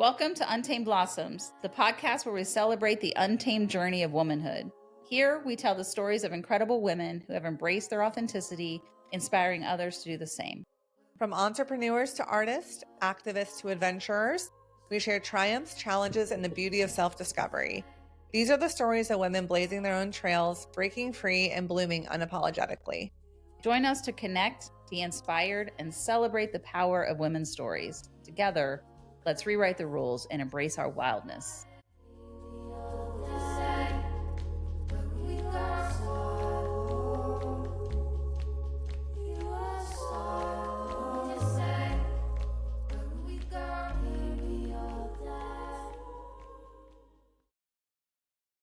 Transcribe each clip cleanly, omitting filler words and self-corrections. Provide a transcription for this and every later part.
Welcome to Untamed Blossoms, the podcast where we celebrate the untamed journey of womanhood. Here, we tell the stories of incredible women who have embraced their authenticity, inspiring others to do the same. From entrepreneurs to artists, activists to adventurers, we share triumphs, challenges, and the beauty of self-discovery. These are the stories of women blazing their own trails, breaking free, and blooming unapologetically. Join us to connect, be inspired, and celebrate the power of women's stories. Together, let's rewrite the rules and embrace our wildness.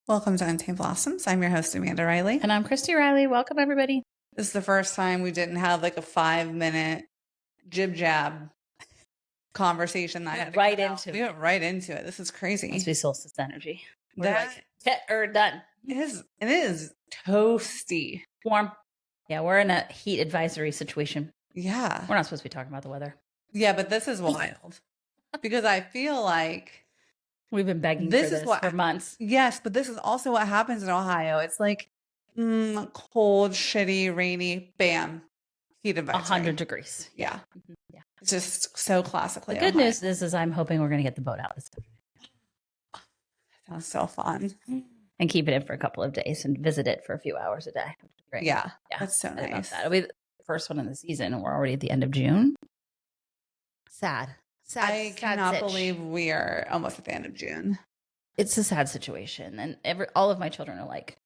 Welcome to Untamed Blossoms. I'm your host, Amanda Riley. And I'm Christy Riley. Welcome, everybody. This is the first time we didn't have like a 5-minute jib-jab conversation. We went right into We went right into it. This is crazy. Must be solstice energy. We're That like, hit or done. it is toasty. Warm. Yeah, we're in a heat advisory situation. Yeah. We're not supposed to be talking about the weather. Yeah, but this is wild because I feel like We've been begging for this for months. Yes, but this is also what happens in Ohio. It's like cold, shitty, rainy, bam, heat advisory. 100 degrees. Yeah. Mhm. Yeah. It's just so classically The good Ohio. news is I'm hoping we're going to get the boat out this time. Sounds so fun. And keep it in for a couple of days and visit it for a few hours a day. Great. Yeah, Yeah. that's so I love nice. that. It'll be the first one in the season, and we're already at the end of June. Sad. I cannot sitch. believe we are almost at the end of June. It's a sad situation. And all of my children are like,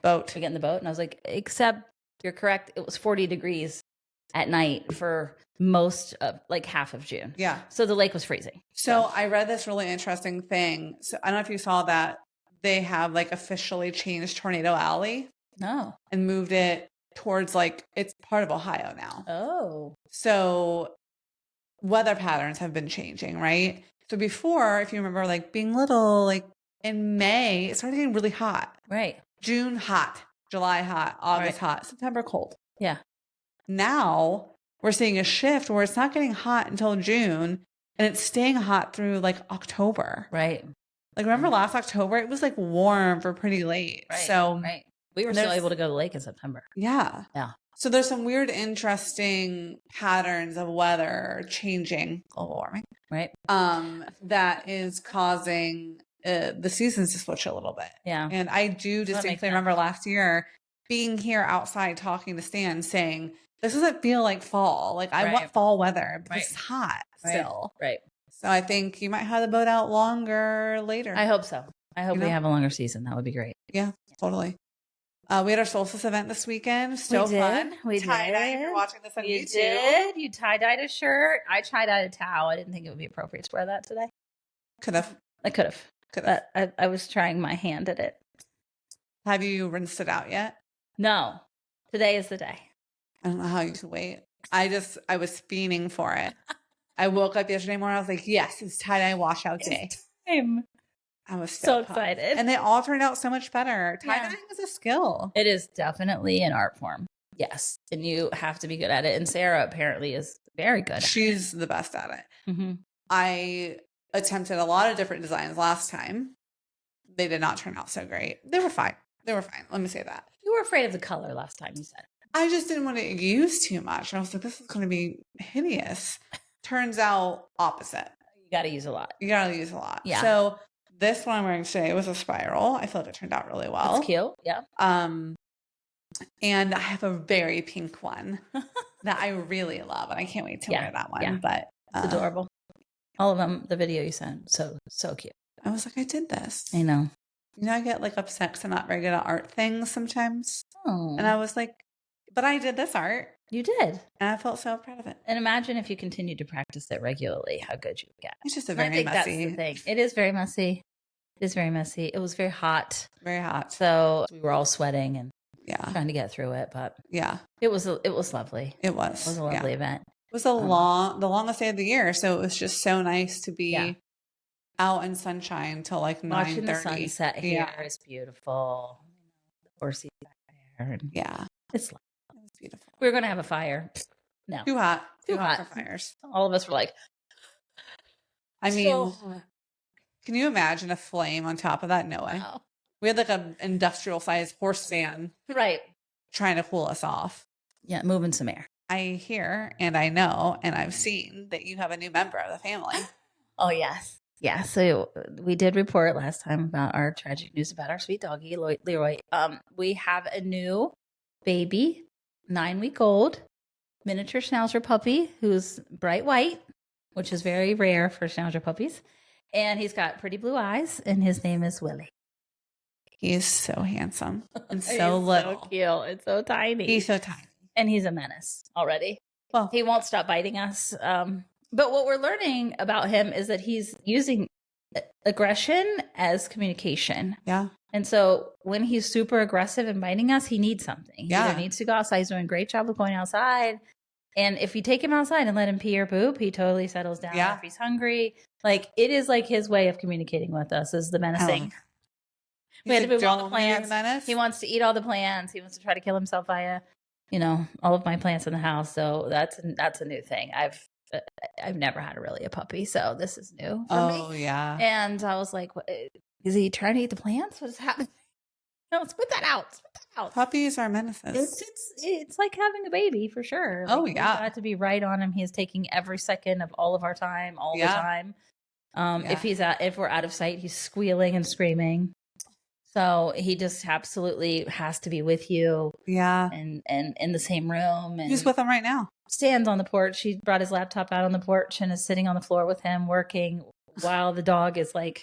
Boat. we get in the boat. And I was like, except you're correct. It was 40 degrees at night for most of like half of June. Yeah. So the lake was freezing. So I read this really interesting thing. So I don't know if you saw that they have like officially changed Tornado Alley No. and moved it towards like it's part of Ohio now. Oh. So weather patterns have been changing, right? So before, if you remember, like being little, like in May, it started getting really hot. Right. June hot, July hot, August hot, September cold. Yeah. Now we're seeing a shift where it's not getting hot until June and it's staying hot through like October. Right. Like remember last October, it was like warm for pretty late. Right. So right. We were still able to go to the lake in September. yeah. Yeah. So there's some weird, interesting patterns of weather changing, global warming, Right. that is causing the seasons to switch a little bit. Yeah. And I do distinctly remember last year being here outside talking to Stan saying, this doesn't feel like fall. Like I want fall weather, but it's hot still. Right. So I think you might have the boat out longer later. I hope so. I hope You we know? have a longer season. That would be great. Yeah, totally. We had our solstice event this weekend. So fun. We Tie-dye, did. if you're watching this on You YouTube. did. You tie-dyed a shirt. I tie-dyed a towel. I didn't think it would be appropriate to wear that today. Could have. I could have. Could have. I was trying my hand at it. Have you rinsed it out yet? No. Today is the day. I don't know how you could wait. I was fiending for it. I woke up yesterday morning. I was like, yes, it's tie-dye washout day. Time. I was So pumped. excited. And they all turned out so much better. Tie-dyeing is a skill. It is definitely an art form. Yes. And you have to be good at it. And Sarah apparently is very good at She's the best at it. Mm-hmm. I attempted a lot of different designs last time. They did not turn out so great. They were fine. Let me say that. You were afraid of the color last time, you said. I just didn't want to use too much. I was like, this is going to be hideous. Turns out opposite. You got to use a lot. You got to use a lot. Yeah. So this one I'm wearing today was a spiral. I feel like it turned out really well. That's cute. Yeah. And I have a very pink one that I really love, and I can't wait to wear that one. Yeah. But It's adorable. All of them, the video you sent, so cute. I was like, I did this. I know. You know, I get like upset because I'm not very good at art things sometimes. Oh. And I was like, but I did this art. You did. And I felt so proud of it. And imagine if you continued to practice it regularly, how good you would get. It's just a And I very think messy. that's the thing. It is very messy. It is very messy. It was very hot. Very hot. So we were all sweating and Yeah. trying to get through it, but Yeah. it was lovely. It was. It was a lovely event. It was the longest day of the year. So it was just so nice to be out in sunshine till like 9:30. Watching the sunset here is beautiful. Or see there. Yeah. It's lovely. It was beautiful. We were going to have a fire. No. Too hot. Too hot. for fires. All of us were like, I So mean, hot. can you imagine a flame on top of that? No way. Wow. We had like an industrial sized horse fan Right. trying to cool us off. Yeah, moving some air. I hear and I know and I've seen that you have a new member of the family. Oh, yes. Yeah. So we did report last time about our tragic news about our sweet doggy, Leroy. We have a new baby, 9-week old, miniature Schnauzer puppy who's bright white, which is very rare for Schnauzer puppies. And he's got pretty blue eyes, and his name is Willie. He's so handsome and so He's little. so cute. It's so tiny. He's so tiny. And he's a menace already. Well, he won't stop biting us. But what we're learning about him is that he's using aggression as communication. yeah. And so when he's super aggressive and biting us, he needs something. He Yeah. either needs to go outside. He's doing a great job of going outside. And if you take him outside and let him pee or poop, he totally settles down. Yeah. If he's hungry, like it is like his way of communicating with us is the menacing. We had to move all the plants. He wants to eat all the plants. He wants to try to kill himself via, all of my plants in the house. So that's a new thing. I've never had really a puppy, so this is new for me. Oh yeah. And I was like, what, is he trying to eat the plants? What is happening? No, spit that out. Spit that out. Puppies are menaces. It's like having a baby for sure. Oh, Like, yeah. we got to be right on him. He is taking every second of all of our time, all the time. Yeah. If we're out of sight, he's squealing and screaming. So he just absolutely has to be with you. Yeah. And in the same room. And He's with him right now. stands on the porch. He brought his laptop out on the porch and is sitting on the floor with him working while the dog is like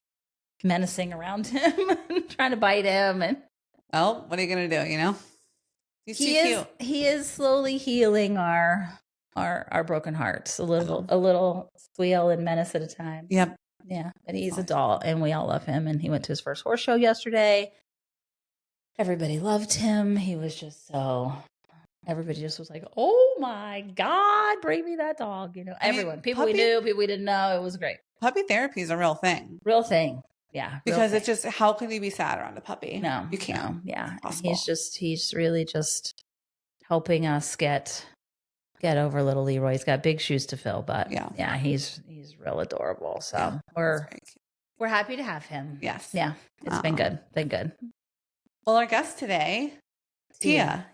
menacing around him and trying to bite him. And Oh, what are you gonna do? He's too cute. He is slowly healing our broken hearts, a little squeal and menace at a time. Yep. Yeah, but he's a doll, and we all love him. And he went to his first horse show yesterday. Everybody loved him. He was just everybody just was like, "Oh my God, bring me that dog!" Everyone, people we knew, people we didn't know. It was great. Puppy therapy is a real thing. Real thing. Yeah. Because it's just, how can you be sad around a puppy? No, you can't. No, yeah. Possible. He's really just helping us get over little Leroy. He's got big shoes to fill, but yeah, he's real adorable. So we're happy to have him. Yes. Yeah. It's been good. Well, our guest today, Tia.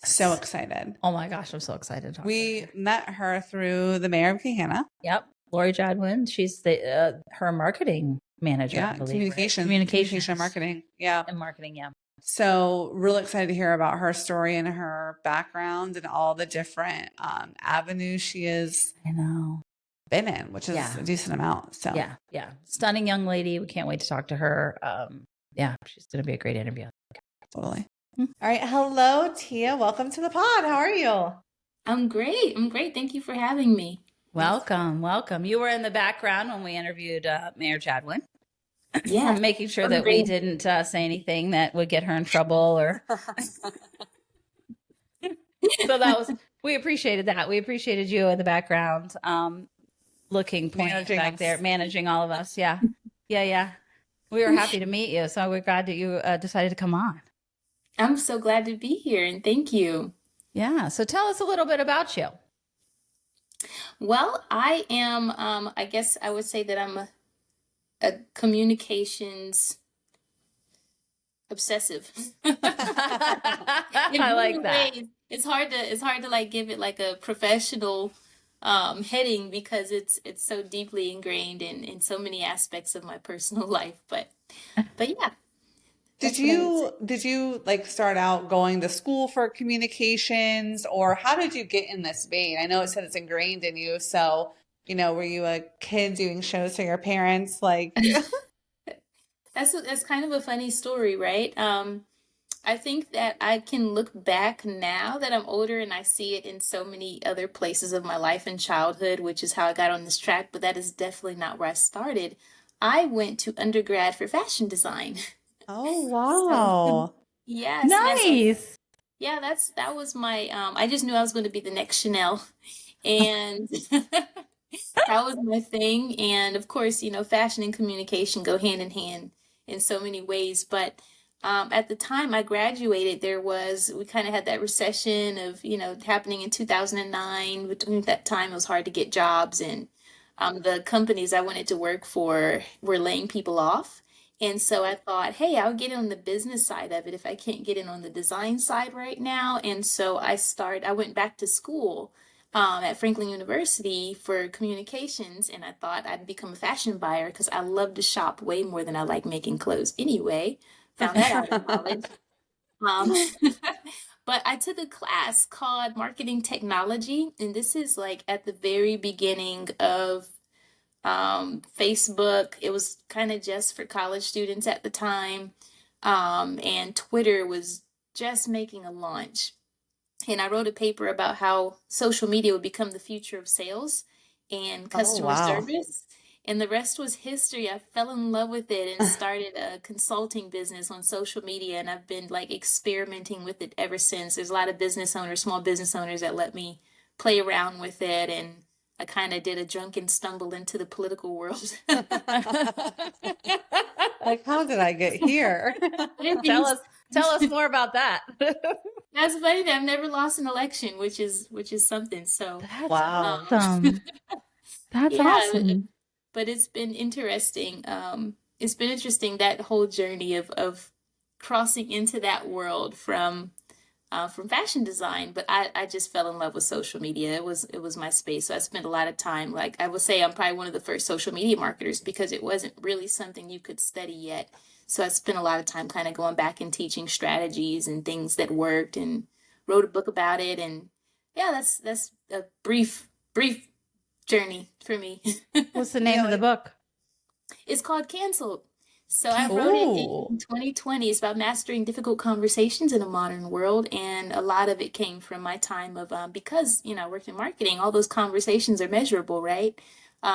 So excited. Oh my gosh, I'm so excited. We met her through the mayor of Gahanna. Yep. Lori Jadwin. She's her marketing manager. Yeah, I believe, communication and marketing. Yeah. And marketing, yeah. So really excited to hear about her story and her background and all the different avenues she has been in, which is a decent amount. So yeah. Stunning young lady. We can't wait to talk to her. Yeah, she's going to be a great interview. Totally. All right. Hello, Tia. Welcome to the pod. How are you? I'm great. Thank you for having me. Welcome. You were in the background when we interviewed Mayor Jadwin. Yeah. Making sure that we didn't say anything that would get her in trouble or. So we appreciated that. We appreciated you in the background, looking, pointing back there, managing all of us. Yeah. Yeah. We were happy to meet you. So we're glad that you decided to come on. I'm so glad to be here and thank you. Yeah. So tell us a little bit about you. Well, I am, I guess I would say that I'm a communications obsessive. I like that. It's hard to like give it like a professional heading because it's so deeply ingrained in so many aspects of my personal life. But yeah. Did you like start out going to school for communications, or how did you get in this vein? I know it said it's ingrained in you. So, were you a kid doing shows for your parents? Like, that's kind of a funny story, right? I think that I can look back now that I'm older and I see it in so many other places of my life and childhood, which is how I got on this track. But that is definitely not where I started. I went to undergrad for fashion design. Oh, wow. So, yes. Nice. Yeah, that was my, I just knew I was going to be the next Chanel. And that was my thing. And of course, fashion and communication go hand in hand in so many ways. But at the time I graduated, we kind of had that recession of, happening in 2009. Between that time, it was hard to get jobs. And The companies I wanted to work for were laying people off. And so I thought, hey, I'll get on the business side of it if I can't get in on the design side right now. And so I went back to school at Franklin University for communications, and I thought I'd become a fashion buyer because I love to shop way more than I like making clothes anyway. Found that out in college. Um, but I took a class called Marketing Technology, and this is like at the very beginning of Facebook. It was kind of just for college students at the time. And Twitter was just making a launch. And I wrote a paper about how social media would become the future of sales and Oh, customer wow. service. And the rest was history. I fell in love with it and started a consulting business on social media. And I've been like experimenting with it ever since. There's a lot of business owners, small business owners that let me play around with it. And I kind of did a drunken stumble into the political world. Like, how did I get here? Tell us more about that. That's funny that I've never lost an election, which is something. So, That's Wow. awesome. That's yeah, awesome. but it's been interesting. It's been interesting that whole journey of crossing into that world from fashion design. But I just fell in love with social media. It was my space. So I spent a lot of time. Like I would say, I'm probably one of the first social media marketers because it wasn't really something you could study yet. So I spent a lot of time kind of going back and teaching strategies and things that worked, and wrote a book about it. And yeah, that's a brief journey for me. What's the You name know, of the book? It's called Canceled. So I wrote it Ooh. in 2020. It's about mastering difficult conversations in a modern world, and a lot of it came from my time of because I worked in marketing. All those conversations are measurable, right?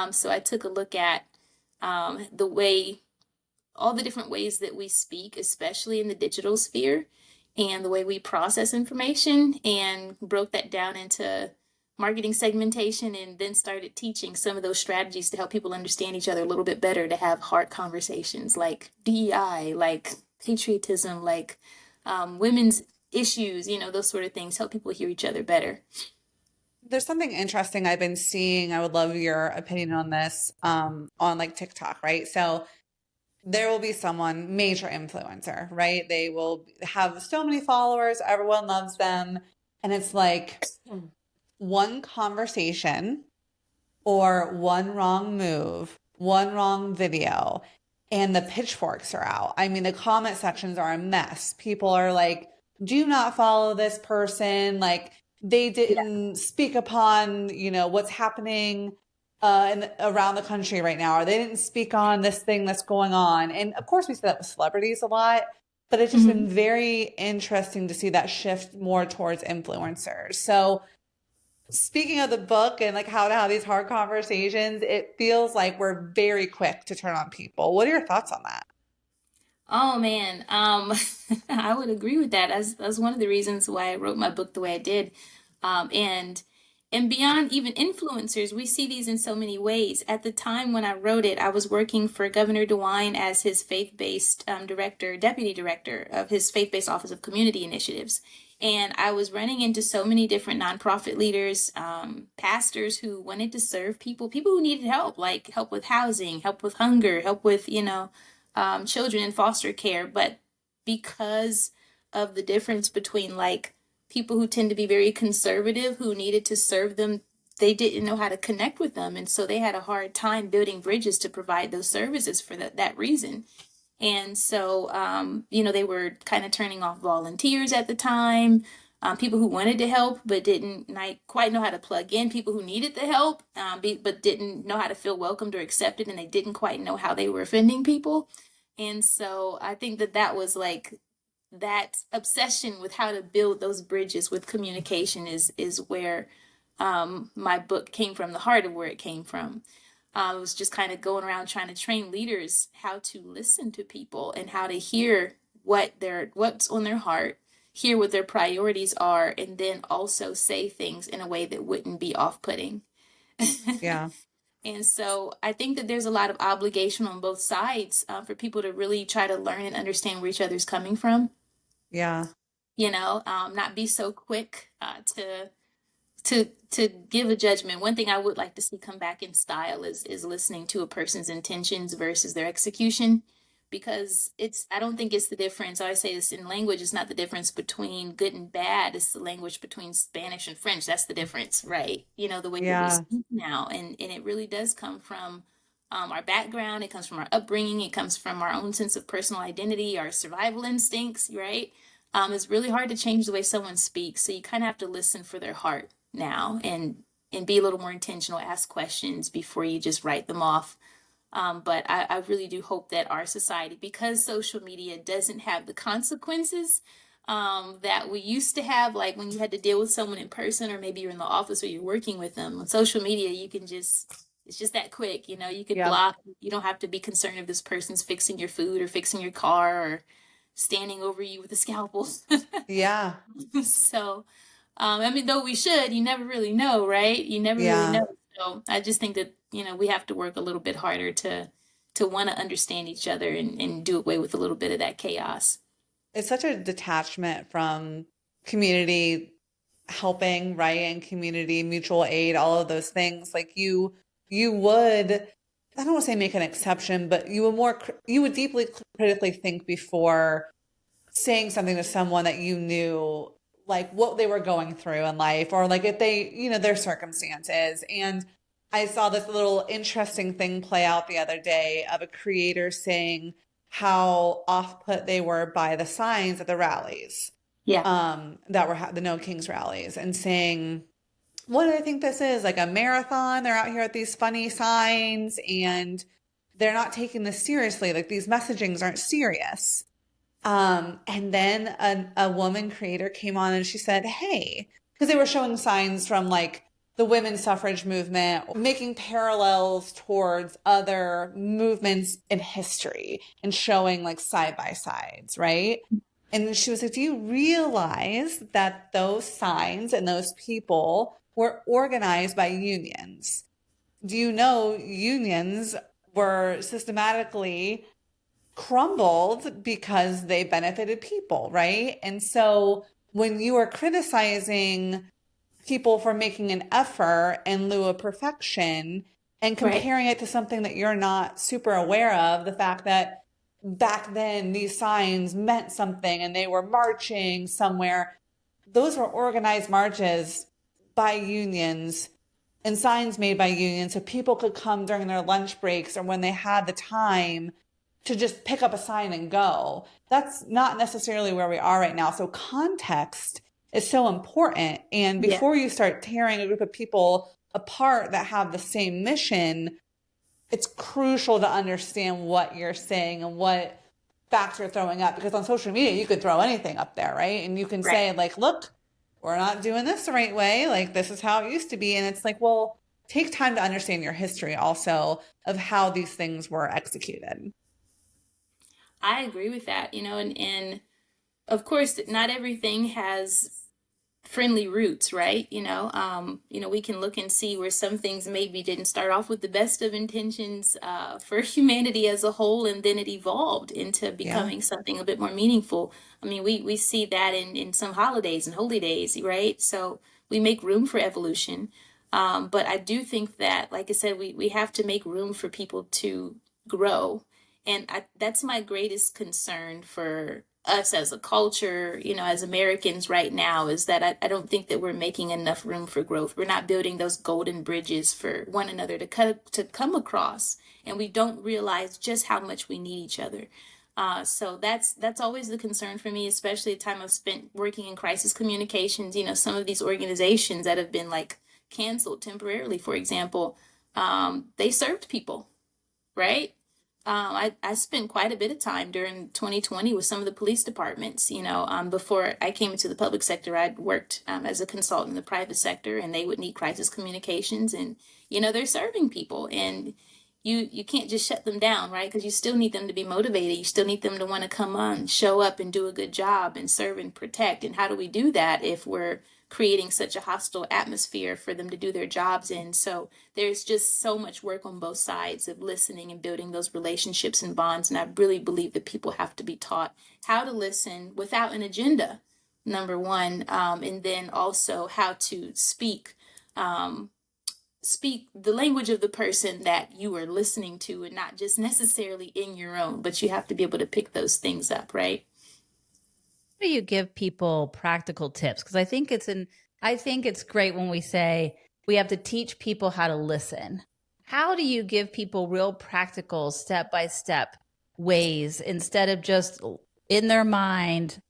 So I took a look at the way all the different ways that we speak, especially in the digital sphere, and the way we process information, and broke that down into marketing segmentation, and then started teaching some of those strategies to help people understand each other a little bit better, to have hard conversations like DEI, like patriotism, like women's issues, those sort of things, help people hear each other better. There's something interesting I've been seeing. I would love your opinion on this, on like TikTok, right? So there will be someone, major influencer, right? They will have so many followers, everyone loves them. And it's like one conversation or one wrong move, one wrong video, and the pitchforks are out. I mean, the comment sections are a mess. People are like, do not follow this person. Like, they Yeah. didn't speak upon, what's happening around the country right now, or they didn't speak on this thing that's going on. And of course, we see that with celebrities a lot, but it's just been Mhm. very interesting to see that shift more towards influencers. So, speaking of the book and like how to have these hard conversations, it feels like we're very quick to turn on people. What are your thoughts on that? Oh man, I would agree with that. That's one of the reasons why I wrote my book the way I did. And beyond even influencers, we see these in so many ways. At the time when I wrote it, I was working for Governor DeWine as his faith-based deputy director of his faith-based Office of Community Initiatives. And I was running into so many different nonprofit leaders, pastors who wanted to serve people who needed help, like help with housing, help with hunger, help with, children in foster care. But because of the difference between like people who tend to be very conservative who needed to serve them, they didn't know how to connect with them. And so they had a hard time building bridges to provide those services for that reason. And so, they were kind of turning off volunteers at the time, people who wanted to help but didn't quite know how to plug in, people who needed the help but didn't know how to feel welcomed or accepted, and they didn't quite know how they were offending people. And so I think that was like that obsession with how to build those bridges with communication is where my book came from, the heart of where it came from. I was just kind of going around trying to train leaders how to listen to people and how to hear what's on their heart, hear what their priorities are, and then also say things in a way that wouldn't be off-putting. Yeah, And so I think that there's a lot of obligation on both sides for people to really try to learn and understand where each other's coming from. yeah, Not be so quick to give a judgment, one thing I would like to see come back in style is listening to a person's intentions versus their execution, because I don't think it's the difference. I always say this in language, it's not the difference between good and bad, it's the language between Spanish and French. That's the difference, right? The way that we Yeah. speak now, and it really does come from our background, it comes from our upbringing, it comes from our own sense of personal identity, our survival instincts, right? It's really hard to change the way someone speaks, so you kind of have to listen for their heart now, and be a little more intentional, ask questions before you just write them off. But I really do hope that our society, because social media doesn't have the consequences that we used to have, like when you had to deal with someone in person, or maybe you're in the office or you're working with them. On social media, you can it's just that quick, you could Yep. block. You don't have to be concerned if this person's fixing your food or fixing your car or standing over you with a scalpel. Yeah. So, I mean, though we should, you never really know, right? You never really Yeah. know. So I just think that, we have to work a little bit harder to want to understand each other, and do away with a little bit of that chaos. It's such a detachment from community helping, right? And community mutual aid, all of those things. Like you would, I don't want to say make an exception, but you would deeply critically think before saying something to someone that you knew, like what they were going through in life, or like if they, their circumstances. And I saw this little interesting thing play out the other day of a creator saying how off put they were by the signs at the rallies, Yeah, that were the No Kings rallies, and saying, what do I think this is? Like a marathon? They're out here at these funny signs and they're not taking this seriously. Like these messagings aren't serious. And then a woman creator came on and she said, hey, because they were showing signs from like the women's suffrage movement, making parallels towards other movements in history and showing like side by sides, right? And she was like, do you realize that those signs and those people were organized by unions? Do you know unions were systematically crumbled because they benefited people, right? And so when you are criticizing people for making an effort in lieu of perfection and right, comparing it to something that you're not super aware of, the fact that back then these signs meant something and they were marching somewhere, those were organized marches by unions and signs made by unions so people could come during their lunch breaks or when they had the time to just pick up a sign and go. That's not necessarily where we are right now. So context is so important. And yeah, before you start tearing a group of people apart that have the same mission, it's crucial to understand what you're saying and what facts you're throwing up. Because on social media, you could throw anything up there, right? And you can right. say, like, look, we're not doing this the right way. Like, this is how it used to be. And it's like, well, take time to understand your history also of how these things were executed. I agree with that, and of course, not everything has friendly roots, right? We can look and see where some things maybe didn't start off with the best of intentions for humanity as a whole, and then it evolved into Yeah. becoming something a bit more meaningful. I mean, we see that in some holidays and holy days, right? So we make room for evolution. But I do think that, like I said, we have to make room for people to grow. And that's my greatest concern for us as a culture, as Americans right now, is that I don't think that we're making enough room for growth. We're not building those golden bridges for one another to come across, and we don't realize just how much we need each other. So that's always the concern for me, especially the time I've spent working in crisis communications. Some of these organizations that have been like canceled temporarily, for example, they served people, right? I spent quite a bit of time during 2020 with some of the police departments. Before I came into the public sector, I'd worked as a consultant in the private sector, and they would need crisis communications, and they're serving people, and you can't just shut them down, right? Because you still need them to be motivated. You still need them to want to come on, show up, and do a good job, and serve and protect. And how do we do that if we're creating such a hostile atmosphere for them to do their jobs in? So there's just so much work on both sides of listening and building those relationships and bonds. And I really believe that people have to be taught how to listen without an agenda, number one, and then also how to speak um, speak the language of the person that you are listening to, and not just necessarily in your own, but you have to be able to pick those things up, right? How do you give people practical tips? Because I think it's great when we say we have to teach people how to listen. How do you give people real practical step by step ways instead of just in their mind,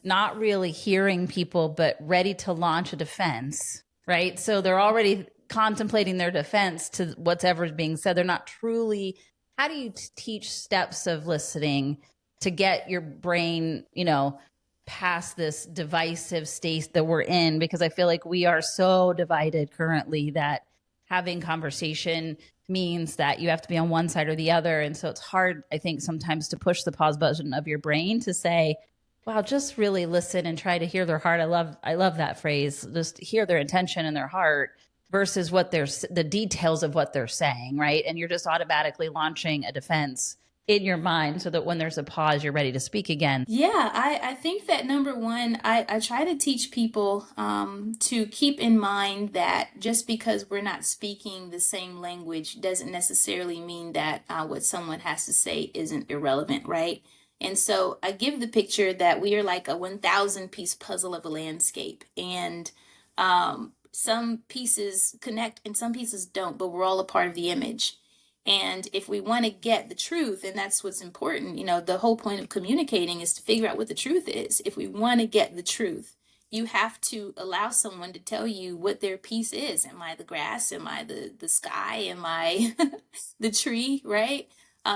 not really hearing people, but ready to launch a defense, right? So they're already contemplating their defense to whatever's being said. They're not truly, how do you teach steps of listening to get your brain, past this divisive state that we're in? Because I feel like we are so divided currently that having conversation means that you have to be on one side or the other. And so it's hard, I think, sometimes to push the pause button of your brain to say, wow, just really listen and try to hear their heart. I love that phrase. Just hear their intention and their heart versus the details of what they're saying, right? And you're just automatically launching a defense in your mind so that when there's a pause, you're ready to speak again. Yeah, I think that number one, I try to teach people to keep in mind that just because we're not speaking the same language doesn't necessarily mean that what someone has to say isn't irrelevant, right? And so I give the picture that we are like a 1,000 piece puzzle of a landscape, and some pieces connect and some pieces don't, but we're all a part of the image. And if we want to get the truth, and that's what's important, the whole point of communicating is to figure out what the truth is. If we want to get the truth, you have to allow someone to tell you what their piece is. Am I the grass? Am I the sky? Am I the tree? Right?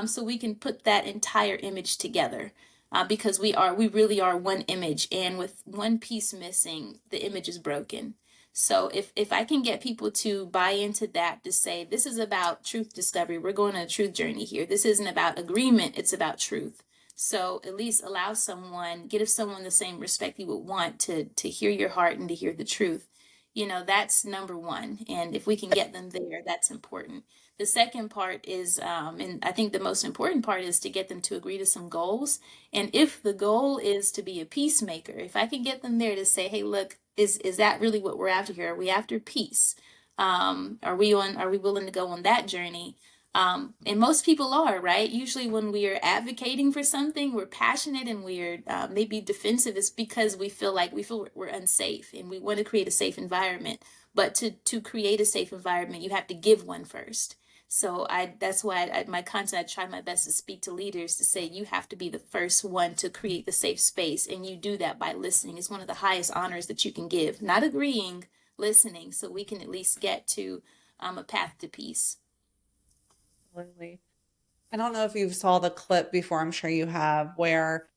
So we can put that entire image together. Because we really are one image, and with one piece missing, the image is broken. So if I can get people to buy into that, to say, this is about truth discovery, we're going on a truth journey here. This isn't about agreement, it's about truth. So at least give someone the same respect you would want to hear your heart and to hear the truth. That's number one. And if we can get them there, that's important. The second part is, and I think the most important part is to get them to agree to some goals. And if the goal is to be a peacemaker, if I can get them there to say, hey, look, is that really what we're after here? Are we after peace? Are we willing to go on that journey? And most people are, right? Usually when we are advocating for something, we're passionate and we're maybe defensive, is because we feel we're unsafe and we want to create a safe environment. But to create a safe environment, you have to give one first. So that's why my content, I try my best to speak to leaders to say, you have to be the first one to create the safe space. And you do that by listening. It's one of the highest honors that you can give, not agreeing, listening, so we can at least get to a path to peace. Absolutely. I don't know if you saw the clip before, I'm sure you have, where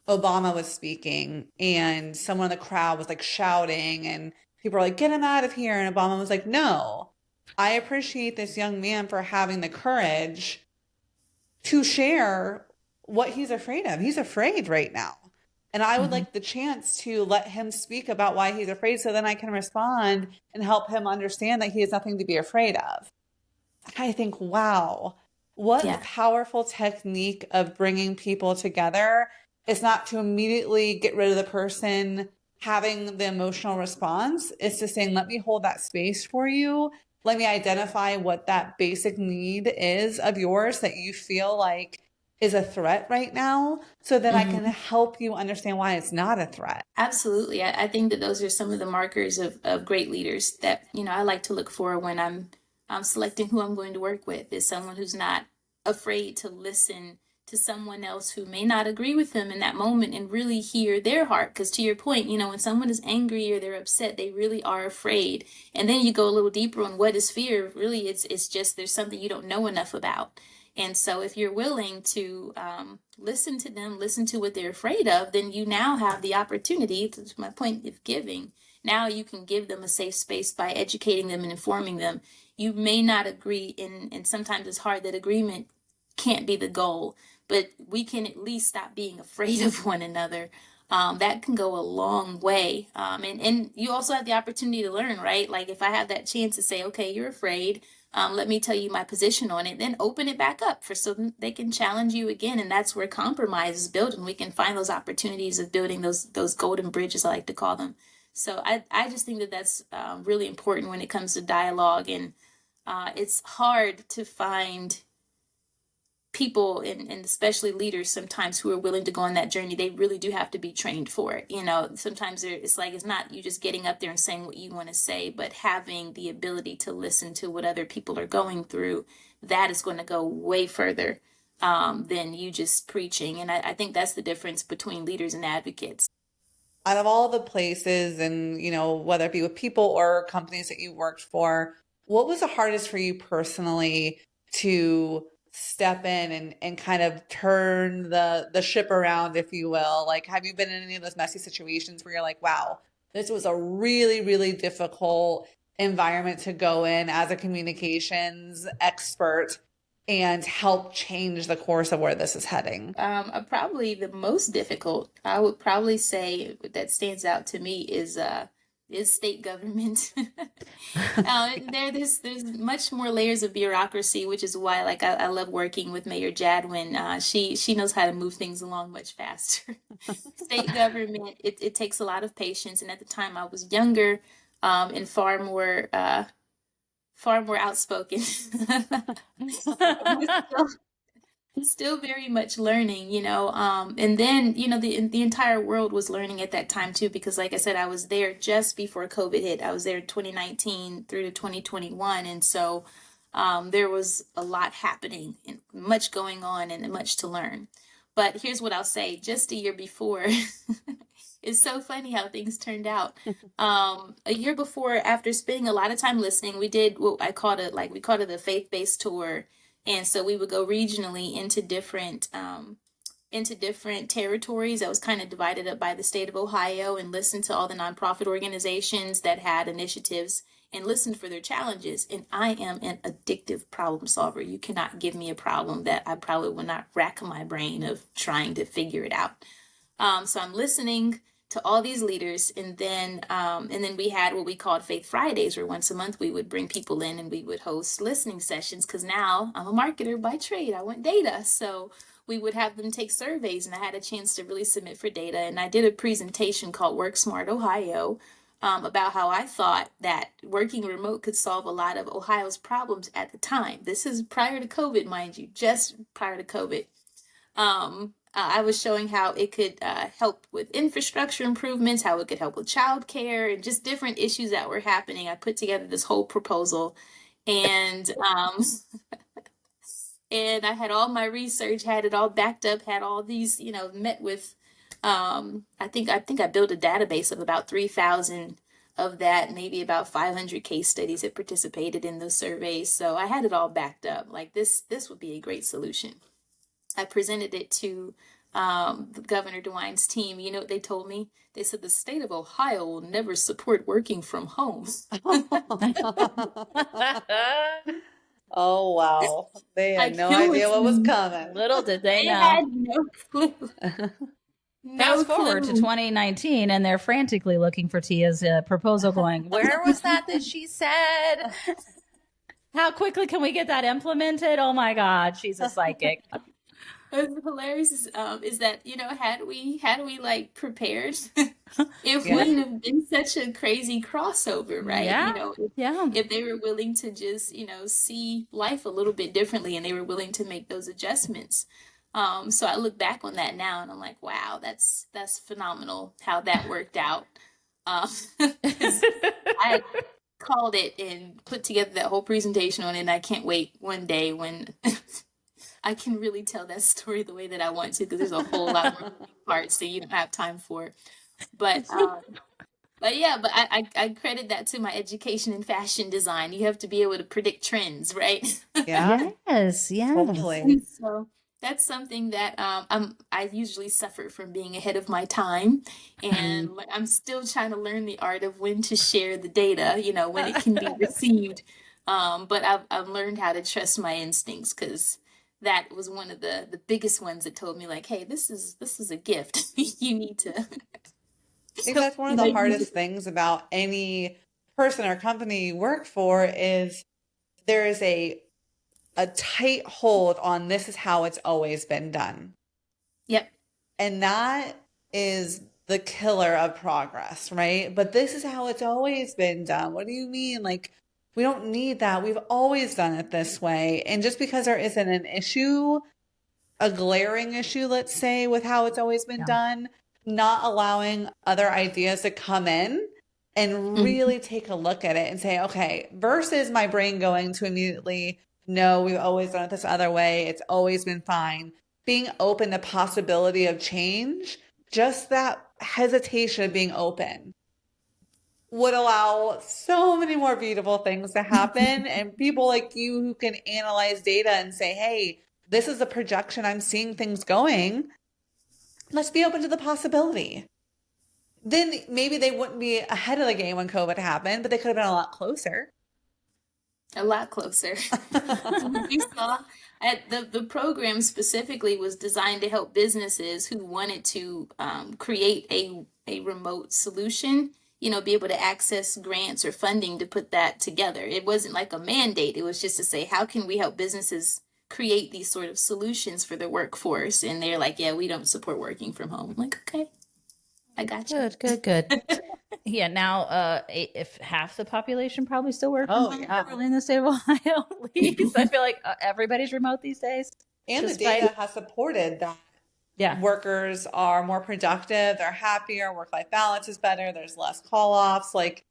Obama was speaking and someone in the crowd was like shouting and people were like, get him out of here. And Obama was like, no, I appreciate this young man for having the courage to share what he's afraid of. He's afraid right now. And I would like the chance to let him speak about why he's afraid so then I can respond and help him understand that he has nothing to be afraid of. I think, wow, what a powerful technique of bringing people together. It's not to immediately get rid of the person having the emotional response. It's just saying, let me hold that space for you. Let me identify what that basic need is of yours that you feel like is a threat right now, so that I can help you understand why it's not a threat. Absolutely. I think that those are some of the markers of great leaders that, I like to look for when I'm selecting who I'm going to work with, is someone who's not afraid to listen to someone else who may not agree with them in that moment and really hear their heart. Because to your point, when someone is angry or they're upset, they really are afraid. And then you go a little deeper on what is fear. Really, it's just there's something you don't know enough about. And so if you're willing to listen to them, listen to what they're afraid of, then you now have the opportunity, to my point of giving, now you can give them a safe space by educating them and informing them. You may not agree, and sometimes it's hard that agreement can't be the goal, but we can at least stop being afraid of one another. That can go a long way. And you also have the opportunity to learn, right? Like if I have that chance to say, okay, you're afraid, let me tell you my position on it, then open it back up so they can challenge you again. And that's where compromise is built, and we can find those opportunities of building those golden bridges, I like to call them. So I just think that that's really important when it comes to dialogue. And it's hard to find people and especially leaders sometimes who are willing to go on that journey. They really do have to be trained for it. Sometimes it's like, it's not you just getting up there and saying what you want to say, but having the ability to listen to what other people are going through. That is going to go way further than you just preaching. And I think that's the difference between leaders and advocates. Out of all the places and, whether it be with people or companies that you worked for, what was the hardest for you personally to step in and kind of turn the ship around, if you will? Like, have you been in any of those messy situations where you're like, wow, this was a really, really difficult environment to go in as a communications expert and help change the course of where this is heading? Probably the most difficult, I would probably say, that stands out to me is state government. There's much more layers of bureaucracy, which is why like I love working with Mayor Jadwin. She knows how to move things along much faster. State government, it takes a lot of patience, and at the time I was younger, and far more outspoken. Still very much learning, and then the entire world was learning at that time too, because like I said, I was there just before COVID hit. I was there 2019 through to 2021, and so there was a lot happening and much going on and much to learn. But here's what I'll say: just a year before, it's so funny how things turned out. A year before, after spending a lot of time listening, we did what we called it a faith-based tour. And so we would go regionally into different territories that was kind of divided up by the state of Ohio, and listen to all the nonprofit organizations that had initiatives and listened for their challenges. And I am an addictive problem solver. You cannot give me a problem that I probably would not rack my brain of trying to figure it out. So I'm listening to all these leaders, and then we had what we called Faith Fridays, where once a month we would bring people in and we would host listening sessions. Because now I'm a marketer by trade, I want data, so we would have them take surveys, and I had a chance to really submit for data. And I did a presentation called Work Smart Ohio, about how I thought that working remote could solve a lot of Ohio's problems at the time. This is prior to COVID, mind you, just prior to COVID. I was showing how it could help with infrastructure improvements, how it could help with childcare, and just different issues that were happening. I put together this whole proposal, and and I had all my research, had it all backed up, had all these, met with. I think I built a database of about 3,000 of that, maybe about 500 case studies that participated in those surveys. So I had it all backed up. Like this would be a great solution. I presented it to Governor DeWine's team. You know what they told me? They said the state of Ohio will never support working from home. Oh, wow. They had no it idea was, what was coming. Little did they they know. had no clue. Fast forward to 2019, and they're frantically looking for Tia's proposal, going, "Where was that she said? How quickly can we get that implemented? Oh my God, she's a psychic." What's hilarious is that had we like prepared, it Yeah. wouldn't have been such a crazy crossover, right? Yeah. Yeah. If they were willing to just see life a little bit differently, and they were willing to make those adjustments. So I look back on that now, and I'm like, wow, that's phenomenal how that worked out. 'Cause I called it and put together that whole presentation on it, and I can't wait one day when I can really tell that story the way that I want to, because there's a whole lot more moving parts that you don't have time for. But yeah, but I credit that to my education in fashion design. You have to be able to predict trends, right? Yeah. Yes. Yes. Totally. So that's something that I usually suffer from being ahead of my time, and I'm still trying to learn the art of when to share the data, when it can be received. But I've learned how to trust my instincts, because that was one of the biggest ones that told me, like, hey, this is a gift. You need to. I think that's one of the hardest things about any person or company you work for is there is a tight hold on this is how it's always been done. Yep. And that is the killer of progress, right? But this is how it's always been done. What do you mean? Like, we don't need that. We've always done it this way. And just because there isn't an issue, a glaring issue, let's say, with how it's always been Yeah. done, not allowing other ideas to come in and Mhm. really take a look at it and say, okay, versus my brain going to immediately, no, we've always done it this other way. It's always been fine. Being open to possibility of change, just that hesitation of being open would allow so many more beautiful things to happen. And people like you who can analyze data and say, hey, this is the projection I'm seeing things going. Let's be open to the possibility. Then maybe they wouldn't be ahead of the game when COVID happened, but they could have been a lot closer. A lot closer. You saw the program specifically was designed to help businesses who wanted to create a remote solution, be able to access grants or funding to put that together. It wasn't like a mandate. It was just to say, how can we help businesses create these sort of solutions for their workforce? And they're like, yeah, we don't support working from home. I'm like, okay, I got you. Good. Yeah, now if half the population probably still work from Oh, home, yeah. probably in the state of Ohio at least. I feel like everybody's remote these days. And the Despite, data has supported that yeah, workers are more productive, they're happier, work-life balance is better, there's less call-offs. Like,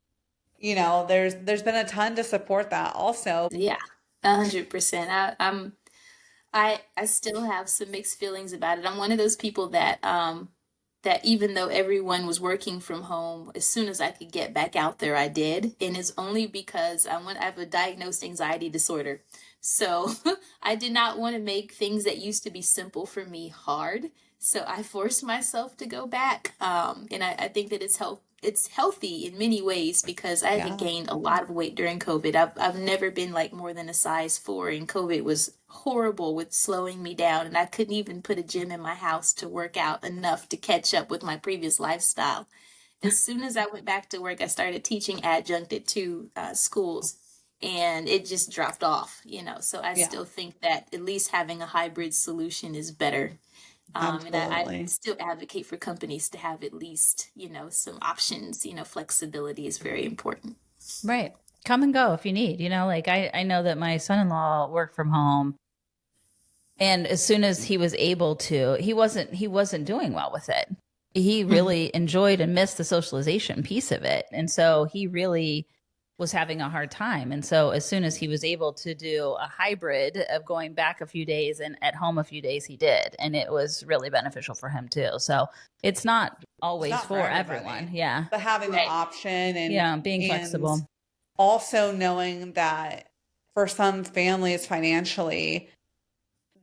there's been a ton to support that also. Yeah, 100%. I still have some mixed feelings about it. I'm one of those people that even though everyone was working from home, as soon as I could get back out there, I did. And it's only because I have a diagnosed anxiety disorder. So I did not want to make things that used to be simple for me hard. So I forced myself to go back. And I think that it's healthy in many ways because I had Yeah. gained a lot of weight during COVID. I've never been like more than a size 4, and COVID was horrible with slowing me down, and I couldn't even put a gym in my house to work out enough to catch up with my previous lifestyle. As soon as I went back to work, I started teaching adjuncted to schools, and it just dropped off. So I Yeah, still think that at least having a hybrid solution is better. And I absolutely. still advocate for companies to have at least, some options. Flexibility is very important. right. Come and go if you need. Like I know that my son-in-law worked from home, and as soon as he was able to, he wasn't doing well with it. He really enjoyed and missed the socialization piece of it, and so he really was having a hard time. And so as soon as he was able to do a hybrid of going back a few days and at home a few days, he did. And it was really beneficial for him too. So it's not It's always not for for everyone. everybody, Yeah. but having the Right. option Yeah. Being and flexible. also knowing that for some families financially,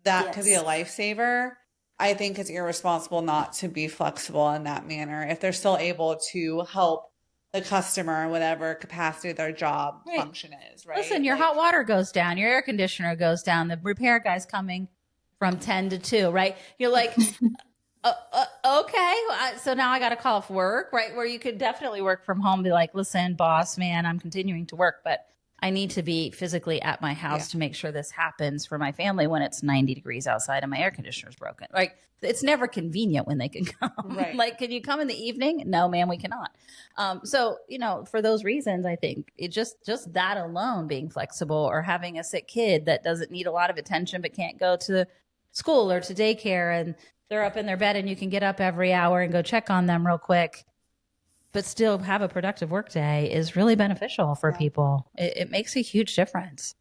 that could be a Yes. lifesaver. I think it's irresponsible not to be flexible in that manner if they're still able to help the customer in whatever capacity their job Right. function is, right? Listen, your Like, hot water goes down, your air conditioner goes down, the repair guy's coming from 10 to 2, right? You're like, okay. So now I got to call off work, right? Where you could definitely work from home, be like, listen, boss, man, I'm continuing to work, but I need to be physically at my yeah, house to make sure this happens for my family when it's 90 degrees outside and my air conditioner's broken. Like, it's never convenient when they can come. right. Like, can you come in the evening? No, ma'am, we cannot. So, for those reasons, I think it just that alone, being flexible, or having a sick kid that doesn't need a lot of attention but can't go to school or to daycare, and they're up in their bed and you can get up every hour and go check on them real quick, but still have a productive work day, is really beneficial for Yeah. people. It makes a huge difference.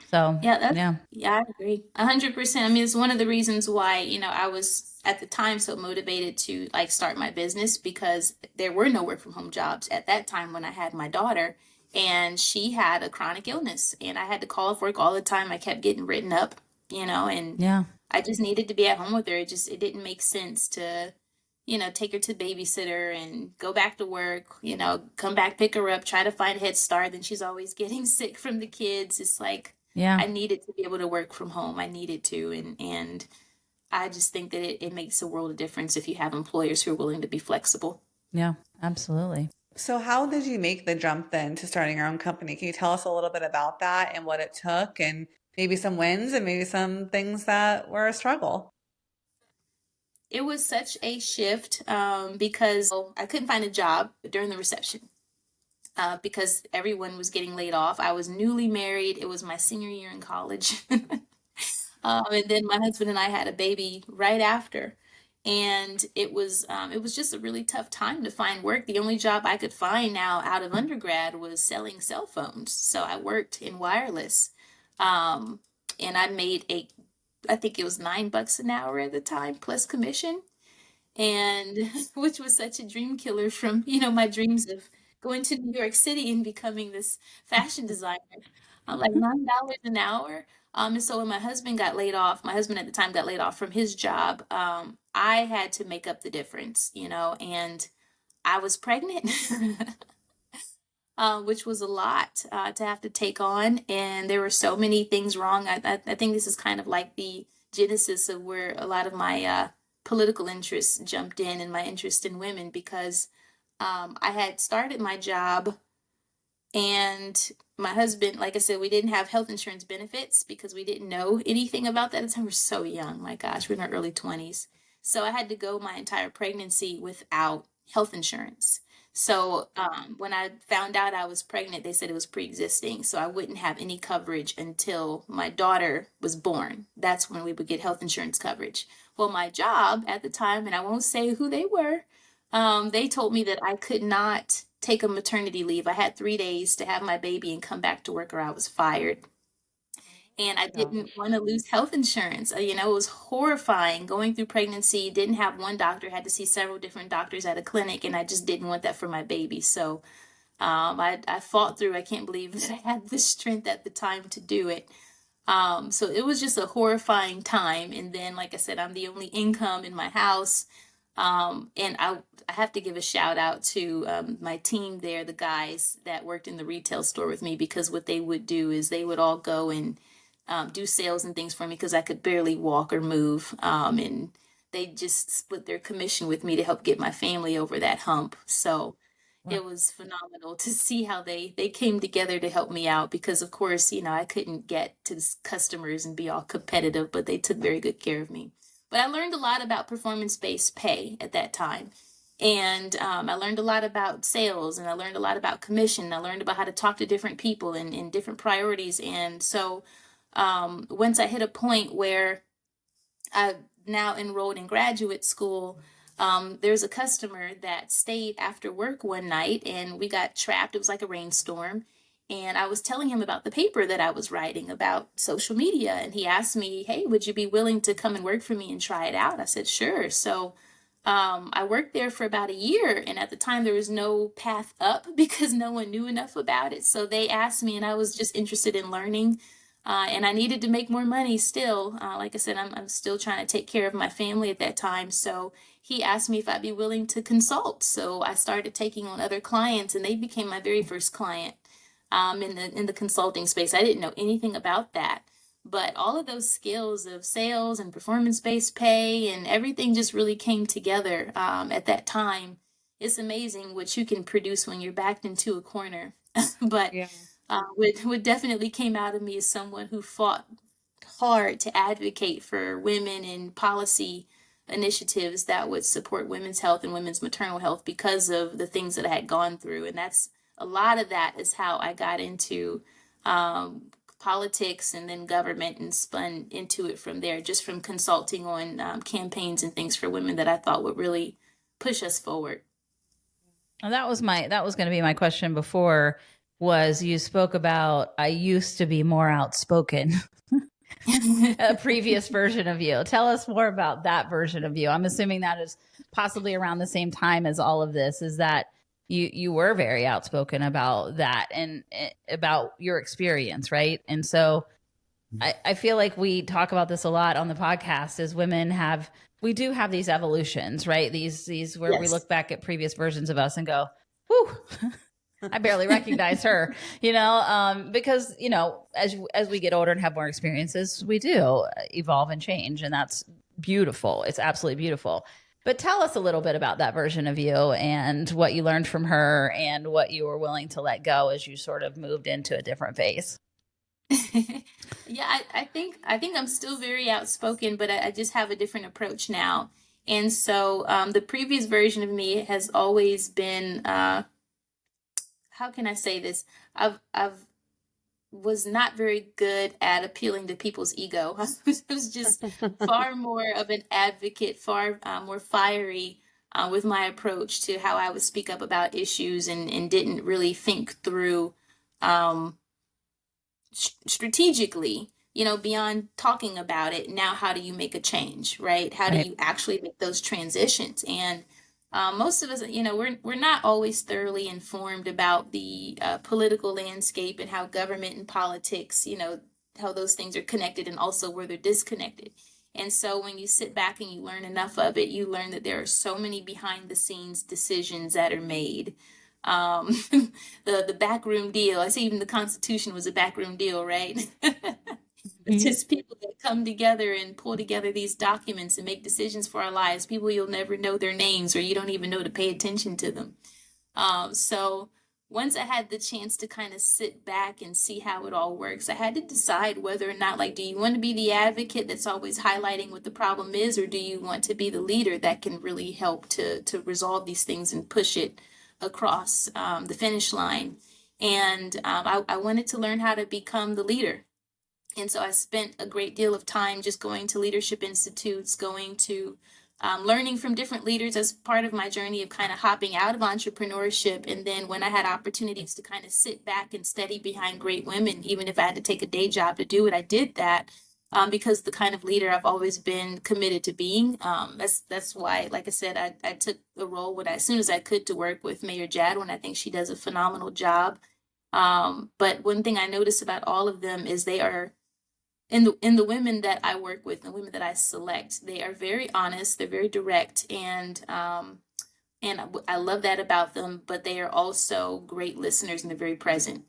So, Yeah, yeah. I agree. 100%. I mean, it's one of the reasons why, I was at the time so motivated to like start my business because there were no work from home jobs at that time when I had my daughter, and she had a chronic illness and I had to call off work all the time. I kept getting written up, and Yeah. I just needed to be at home with her. It didn't make sense to, take her to the babysitter and go back to work, come back, pick her up, try to find a head start. Then she's always getting sick from the kids. It's like Yeah. I needed to be able to work from home. I needed to. And I just think that it makes a world of difference if you have employers who are willing to be flexible. Yeah. Absolutely. So how did you make the jump then to starting your own company? Can you tell us a little bit about that and what it took and maybe some wins and maybe some things that were a struggle? It was such a shift because I couldn't find a job during the recession because everyone was getting laid off. I was newly married. It was my senior year in college. And then my husband and I had a baby right after. And it was just a really tough time to find work. The only job I could find now out of undergrad was selling cell phones. So I worked in wireless. Um, and I made I think it was $9 an hour at the time plus commission, and which was such a dream killer from my dreams of going to New York City and becoming this fashion designer. Like $9 an hour. And so when my husband got laid off, my husband at the time got laid off from his job. I had to make up the difference, and I was pregnant. Which was a lot to have to take on. And there were so many things wrong. I think this is kind of like the genesis of where a lot of my political interests jumped in and my interest in women because I had started my job and my husband, like I said, we didn't have health insurance benefits because we didn't know anything about that at the time. We're so young. My gosh, we're in our early 20s. So I had to go my entire pregnancy without health insurance. So when I found out I was pregnant, they said it was pre-existing. So I wouldn't have any coverage until my daughter was born. That's when we would get health insurance coverage. Well, my job at the time, and I won't say who they were, they told me that I could not take a maternity leave. I had 3 days to have my baby and come back to work or I was fired. And I didn't want to lose health insurance. It was horrifying going through pregnancy. Didn't have one doctor, had to see several different doctors at a clinic, and I just didn't want that for my baby. So I fought through. I can't believe that I had the strength at the time to do it. So it was just a horrifying time. And then, like I said, I'm the only income in my house. And I have to give a shout out to my team there, the guys that worked in the retail store with me, because what they would do is they would all go and do sales and things for me because I could barely walk or move. And they just split their commission with me to help get my family over that hump. So it was phenomenal to see how they came together to help me out because, of course, I couldn't get to customers and be all competitive, but they took very good care of me. But I learned a lot about performance-based pay at that time. And I learned a lot about sales and I learned a lot about commission. I learned about how to talk to different people and different priorities. And so once I hit a point where I now enrolled in graduate school, there's a customer that stayed after work one night and we got trapped. It was like a rainstorm. And I was telling him about the paper that I was writing about social media. And he asked me, hey, would you be willing to come and work for me and try it out? I said, sure. So I worked there for about a year. And at the time, there was no path up because no one knew enough about it. So they asked me, and I was just interested in learning. And I needed to make more money still. Like I said, I'm still trying to take care of my family at that time. So he asked me if I'd be willing to consult. So I started taking on other clients, and they became my very first client in the consulting space. I didn't know anything about that, but all of those skills of sales and performance-based pay and everything just really came together at that time. It's amazing what you can produce when you're backed into a corner. But Yeah. what definitely came out of me is someone who fought hard to advocate for women and policy initiatives that would support women's health and women's maternal health because of the things that I had gone through. And that's a lot of that is how I got into politics and then government and spun into it from there, just from consulting on campaigns and things for women that I thought would really push us forward. Well, that was going to be my question before. Was you spoke about I used to be more outspoken. A previous version of you. Tell us more about that version of you. I'm assuming that is possibly around the same time as all of this. Is that you were very outspoken about that and about your experience, right? And so I feel like we talk about this a lot on the podcast as women we do have these evolutions, right? These where we Yes. look back at previous versions of us and go, whew, I barely recognize her, because, as we get older and have more experiences, we do evolve and change. And that's beautiful. It's absolutely beautiful. But tell us a little bit about that version of you and what you learned from her and what you were willing to let go as you sort of moved into a different phase. Yeah, I think I'm still very outspoken, but I just have a different approach now. And so the previous version of me has always been, how can I say this? I've was not very good at appealing to people's ego. I was just far more of an advocate, far more fiery with my approach to how I would speak up about issues, and didn't really think through um, strategically, beyond talking about it. Now, how do you make a change, right? How do Right. you actually make those transitions? And most of us, we're not always thoroughly informed about the political landscape and how government and politics, how those things are connected, and also where they're disconnected. And so when you sit back and you learn enough of it, you learn that there are so many behind the scenes decisions that are made. um the backroom deal. I say even the Constitution was a backroom deal, right? It's Mhm. just people that come together and pull together these documents and make decisions for our lives. People you'll never know their names, or you don't even know to pay attention to them. So once I had the chance to kind of sit back and see how it all works, I had to decide whether or not, like, do you want to be the advocate that's always highlighting what the problem is, or do you want to be the leader that can really help to resolve these things and push it across the finish line? And I wanted to learn how to become the leader. And so I spent a great deal of time just going to leadership institutes, going to learning from different leaders as part of my journey of kind of hopping out of entrepreneurship. And then when I had opportunities to kind of sit back and study behind great women, even if I had to take a day job to do it, I did that. Because the kind of leader I've always been committed to being. That's why, like I said, I took the role as soon as I could to work with Mayor Jadwin. I think she does a phenomenal job. But one thing I notice about all of them is they are, in the women that I work with, the women that I select, they are very honest, they're very direct, and I love that about them. But they are also great listeners, and they're very present.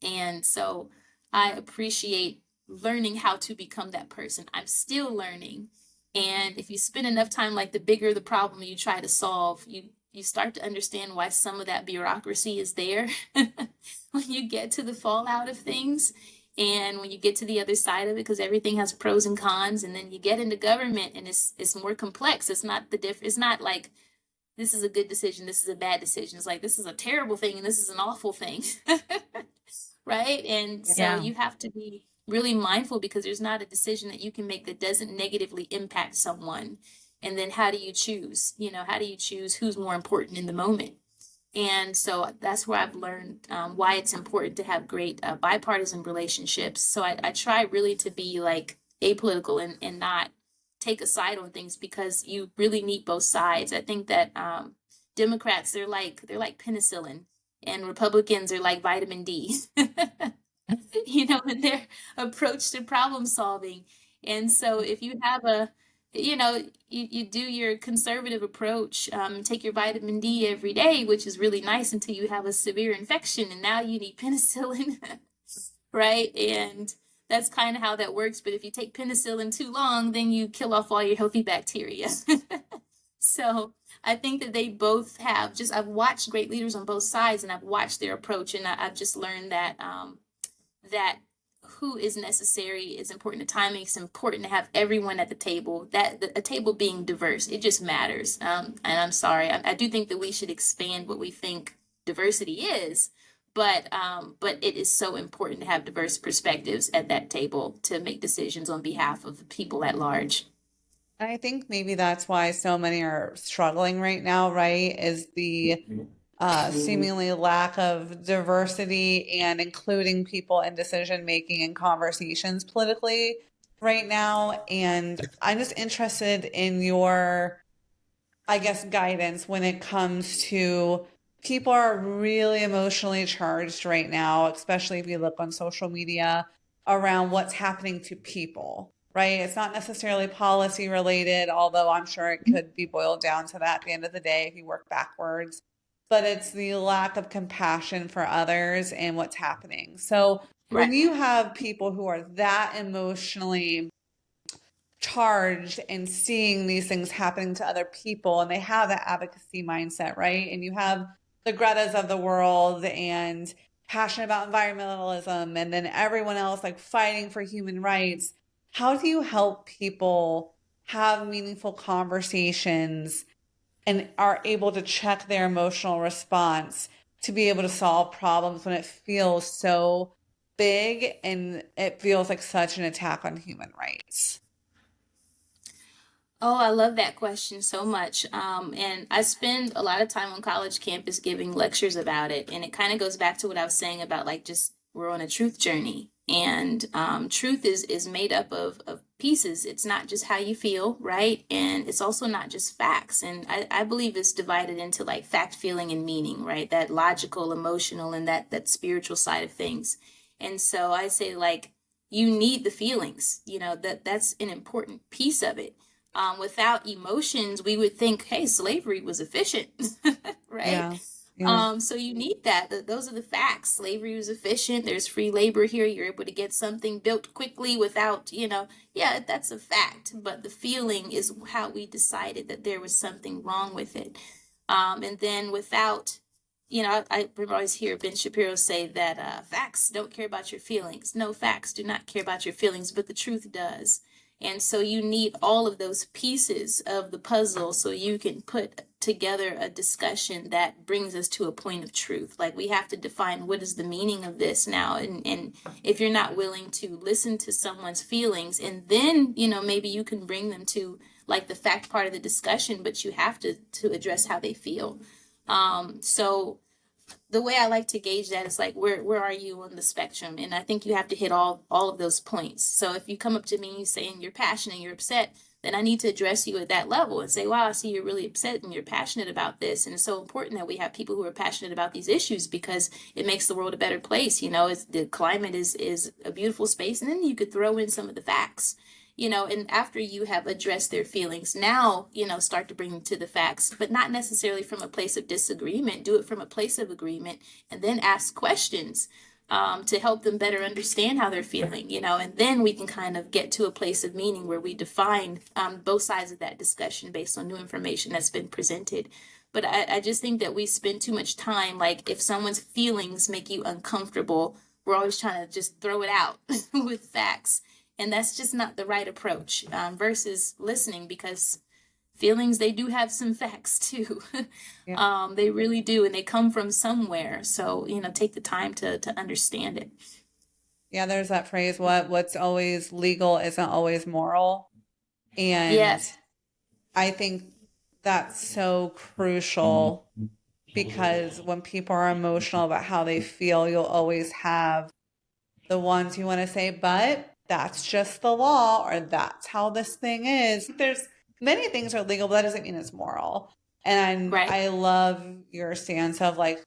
And so I appreciate learning how to become that person. I'm still learning. And if you spend enough time, like, the bigger the problem you try to solve, you start to understand why some of that bureaucracy is there when you get to the fallout of things, and when you get to the other side of it, because everything has pros and cons. And then you get into government, and it's more complex. It's not it's not like this is a good decision, this is a bad decision. It's like this is a terrible thing and this is an awful thing. Right? And so Yeah. you have to be really mindful, because there's not a decision that you can make that doesn't negatively impact someone. And then how do you choose? How do you choose who's more important in the moment? And so that's where I've learned why it's important to have great bipartisan relationships. So I try really to be like apolitical, and not take a side on things, because you really need both sides. I think that Democrats, they're like penicillin, and Republicans are like vitamin D. In their approach to problem solving. And so if you have you do your conservative approach, take your vitamin D every day, which is really nice until you have a severe infection, and now you need penicillin, right? And that's kind of how that works. But if you take penicillin too long, then you kill off all your healthy bacteria. So I think that they both have I've watched great leaders on both sides, and I've watched their approach, and I've just learned that who is necessary is important. The timing is important to have everyone at the table. A table being diverse, it just matters. And I'm sorry, I do think that we should expand what we think diversity is, but it is so important to have diverse perspectives at that table to make decisions on behalf of the people at large. And I think maybe that's why so many are struggling right now, right? Is the seemingly lack of diversity and including people in decision making and conversations politically right now. And I'm just interested in your, I guess, guidance when it comes to people are really emotionally charged right now, especially if you look on social media around what's happening to people, right? It's not necessarily policy related, although I'm sure it could be boiled down to that at the end of the day if you work backwards. But it's the lack of compassion for others and what's happening. So when Right. you have people who are that emotionally charged and seeing these things happening to other people, and they have that advocacy mindset, right? And you have the Gretas of the world and passionate about environmentalism, and then everyone else like fighting for human rights. How do you help people have meaningful conversations and are able to check their emotional response to be able to solve problems when it feels so big and it feels like such an attack on human rights? Oh, I love that question so much. And I spend a lot of time on college campus giving lectures about it. And it kind of goes back to what I was saying about like just we're on a truth journey. And truth is made up of pieces. It's not just how you feel, right? And it's also not just facts. And I believe it's divided into like fact, feeling, and meaning, right? That logical, emotional, and that spiritual side of things. And so I say like you need the feelings, that's an important piece of it. Without emotions, we would think, hey, slavery was efficient, right? Yeah. Yeah. So you need that. Those are the facts. Slavery was efficient. There's free labor here. You're able to get something built quickly without, yeah, that's a fact. But the feeling is how we decided that there was something wrong with it. And then without, I always hear Ben Shapiro say that facts don't care about your feelings. No, facts do not care about your feelings, but the truth does. And so you need all of those pieces of the puzzle so you can put together a discussion that brings us to a point of truth. Like we have to define what is the meaning of this now. And if you're not willing to listen to someone's feelings and then, maybe you can bring them to like the fact part of the discussion, but you have to address how they feel. So the way I like to gauge that is like where are you on the spectrum? And I think you have to hit all of those points. So if you come up to me and you're saying you're passionate, you're upset, then I need to address you at that level and say, wow, I see you're really upset and you're passionate about this. And it's so important that we have people who are passionate about these issues because it makes the world a better place. The climate is a beautiful space. And then you could throw in some of the facts, and after you have addressed their feelings, now, start to bring them to the facts, but not necessarily from a place of disagreement. Do it from a place of agreement and then ask questions to help them better understand how they're feeling, and then we can kind of get to a place of meaning where we define both sides of that discussion based on new information that's been presented. But I just think that we spend too much time, like if someone's feelings make you uncomfortable, we're always trying to just throw it out with facts. And that's just not the right approach versus listening because feelings, they do have some facts too. Yeah. They really do. And they come from somewhere. So, take the time to understand it. Yeah, there's that phrase, what's always legal isn't always moral. And Yes. I think that's so crucial because when people are emotional about how they feel, you'll always have the ones you want to say, but that's just the law or that's how this thing is. There's many things are legal, but that doesn't mean it's moral. And Right. I love your stance of like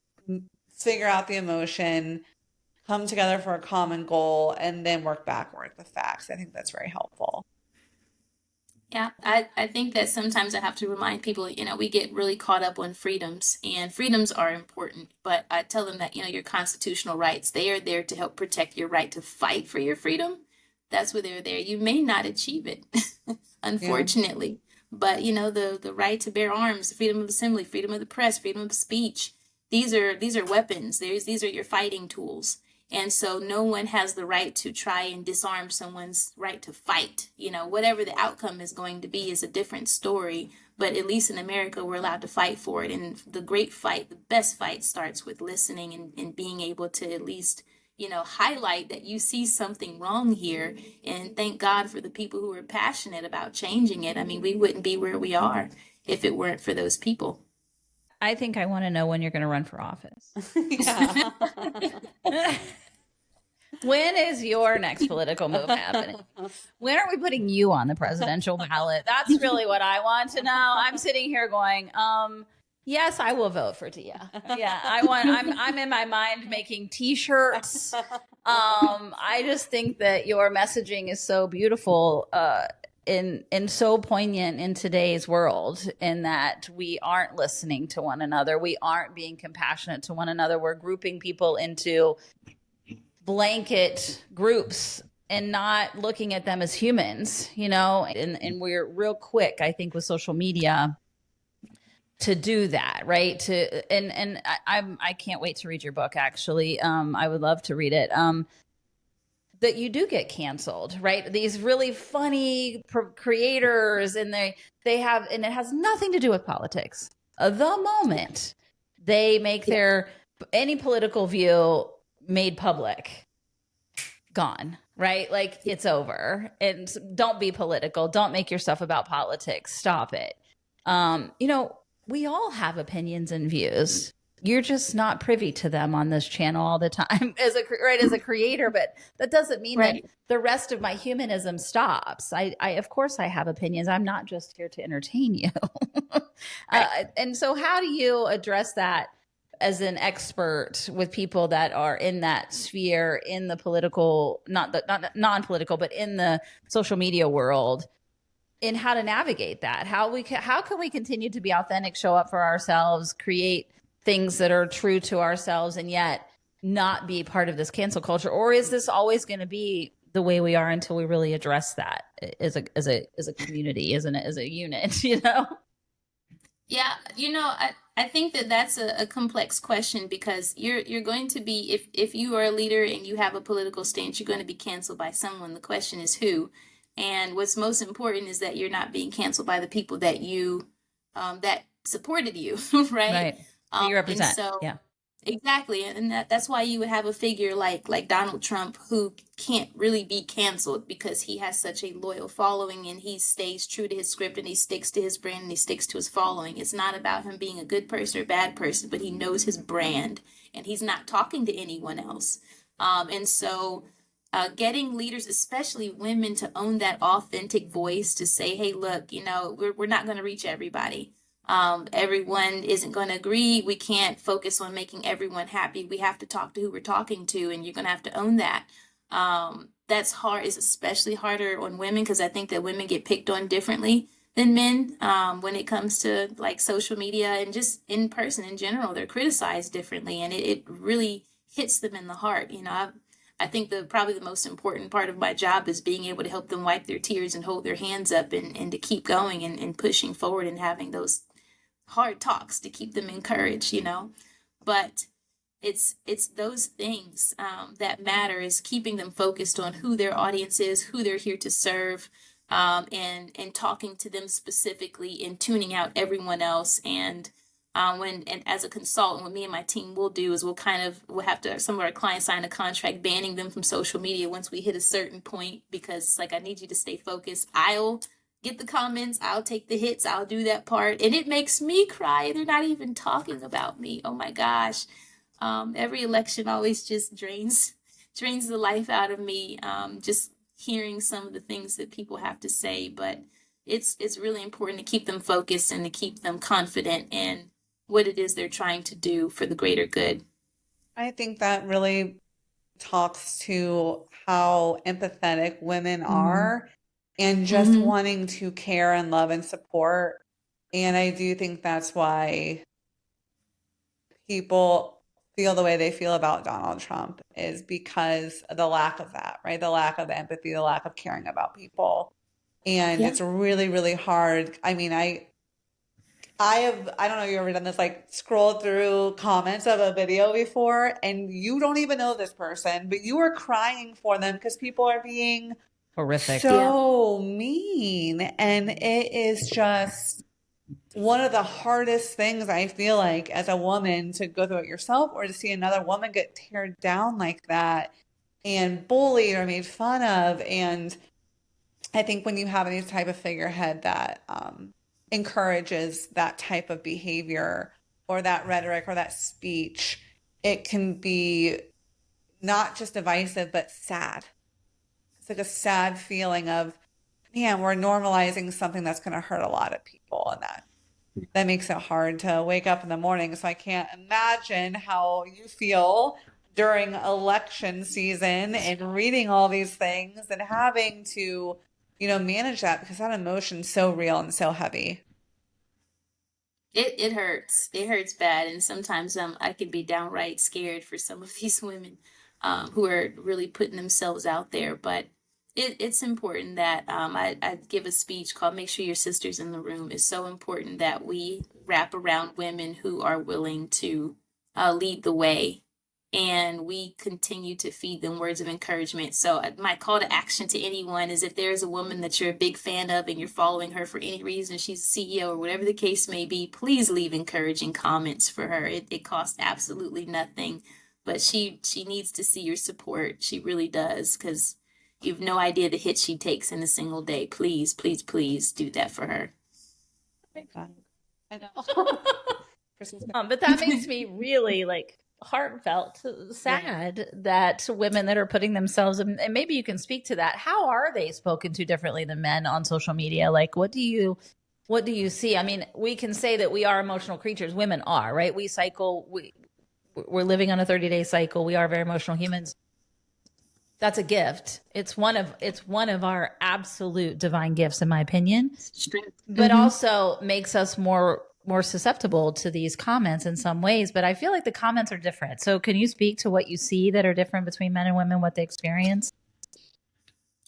figure out the emotion, come together for a common goal, and then work backward with facts. I think that's very helpful. Yeah, I think that sometimes I have to remind people, we get really caught up on freedoms, and freedoms are important, but I tell them that, your constitutional rights, they are there to help protect your right to fight for your freedom. That's where they're there. You may not achieve it, Yeah. unfortunately, but the right to bear arms, freedom of assembly, freedom of the press, freedom of speech, these are weapons. These are your fighting tools. And so no one has the right to try and disarm someone's right to fight. Whatever the outcome is going to be is a different story. But at least in America, we're allowed to fight for it. And the great fight, the best fight starts with listening and being able to at least, highlight that you see something wrong here. And thank God for the people who are passionate about changing it. I mean, we wouldn't be where we are if it weren't for those people. I think I want to know when you're going to run for office. Yeah. When is your next political move happening? When are we putting you on the presidential ballot? That's really what I want to know. I'm sitting here going, yes, I will vote for Tia. Yeah, I'm in my mind making t-shirts. I just think that your messaging is so beautiful, and so poignant in today's world, in that we aren't listening to one another. We aren't being compassionate to one another. We're grouping people into blanket groups and not looking at them as humans, and we're real quick, I think, with social media to do that, right? I can't wait to read your book, actually. I would love to read it. that you do get canceled, right? These really funny creators, and they have, and it has nothing to do with politics. The moment they make their any political view made public, gone, right? Like it's over. And don't be political. Don't make yourself about politics. Stop it. We all have opinions and views. You're just not privy to them on this channel all the time as a creator, but that doesn't mean that the rest of my humanism stops. I of course I have opinions. I'm not just here to entertain you. And so how do you address that as an expert with people that are in that sphere, in the political, not non-political, but in the social media world, in how to navigate that? How can we continue to be authentic, show up for ourselves, create things that are true to ourselves, and yet not be part of this cancel culture? Or is this always going to be the way we are until we really address that as a community, as a unit, Yeah, I think that that's a complex question, because you're going to be, if you are a leader and you have a political stance, you're going to be canceled by someone. The question is who. And what's most important is that you're not being canceled by the people that that supported you, right? Right. You represent. And so, yeah. Exactly. And that's why you would have a figure like Donald Trump, who can't really be canceled because he has such a loyal following, and he stays true to his script, and he sticks to his brand, and he sticks to his following. It's not about him being a good person or bad person, but he knows his brand, and he's not talking to anyone else. And so getting leaders, especially women, to own that authentic voice, to say, hey, look, we're not going to reach everybody. Everyone isn't going to agree. We can't focus on making everyone happy. We have to talk to who we're talking to, and you're going to have to own that. That's hard. It's especially harder on women, because I think that women get picked on differently than men when it comes to like social media and just in person in general. They're criticized differently, and it really hits them in the heart. I think probably the most important part of my job is being able to help them wipe their tears and hold their hands up, and to keep going and pushing forward and having those hard talks to keep them encouraged, but it's those things that matter, is keeping them focused on who their audience is, who they're here to serve, and talking to them specifically, and tuning out everyone else. And as a consultant, what me and my team will do is we'll have to, some of our clients sign a contract banning them from social media once we hit a certain point, because it's like, I need you to stay focused. I'll get the comments, I'll take the hits, I'll do that part, and it makes me cry. They're not even talking about me. Oh my gosh. Every election always just drains the life out of me, just hearing some of the things that people have to say. But it's really important to keep them focused and to keep them confident in what it is they're trying to do for the greater good. I think that really talks to how empathetic women are, and just wanting to care and love and support. And I do think that's why people feel the way they feel about Donald Trump, is because of the lack of that, right? The lack of empathy, the lack of caring about people. And it's really, really hard. I mean, I don't know if you've ever done this, like scroll through comments of a video before, and you don't even know this person, but you are crying for them because people are being horrific, so mean. And it is just one of the hardest things, I feel like, as a woman, to go through it yourself, or to see another woman get teared down like that and bullied or made fun of. And I think when you have any type of figurehead that encourages that type of behavior, or that rhetoric, or that speech, it can be not just divisive, but sad. It's like a sad feeling of, man, we're normalizing something that's going to hurt a lot of people, and that makes it hard to wake up in the morning. So I can't imagine how you feel during election season and reading all these things and having to, manage that, because that emotion's so real and so heavy. It hurts. It hurts bad, and sometimes I can be downright scared for some of these women who are really putting themselves out there. But it's important that I give a speech called "Make Sure Your Sister's in the Room." It's so important that we wrap around women who are willing to lead the way and we continue to feed them words of encouragement. So my call to action to anyone is, if there's a woman that you're a big fan of and you're following her for any reason, she's a CEO or whatever the case may be, please leave encouraging comments for her. It costs absolutely nothing, but she needs to see your support. She really does, because you have no idea the hit she takes in a single day. Please, please, please do that for her. I know. But that makes me really heartfelt sad that women that are putting themselves, and maybe you can speak to that, how are they spoken to differently than men on social media? Like, what do you see? I mean, we can say that we are emotional creatures. Women are, right? We cycle, we're living on a 30-day cycle. We are very emotional humans. That's a gift. It's one of our absolute divine gifts, in my opinion. But also makes us more susceptible to these comments in some ways. But I feel like the comments are different. So can you speak to what you see that are different between men and women, what they experience?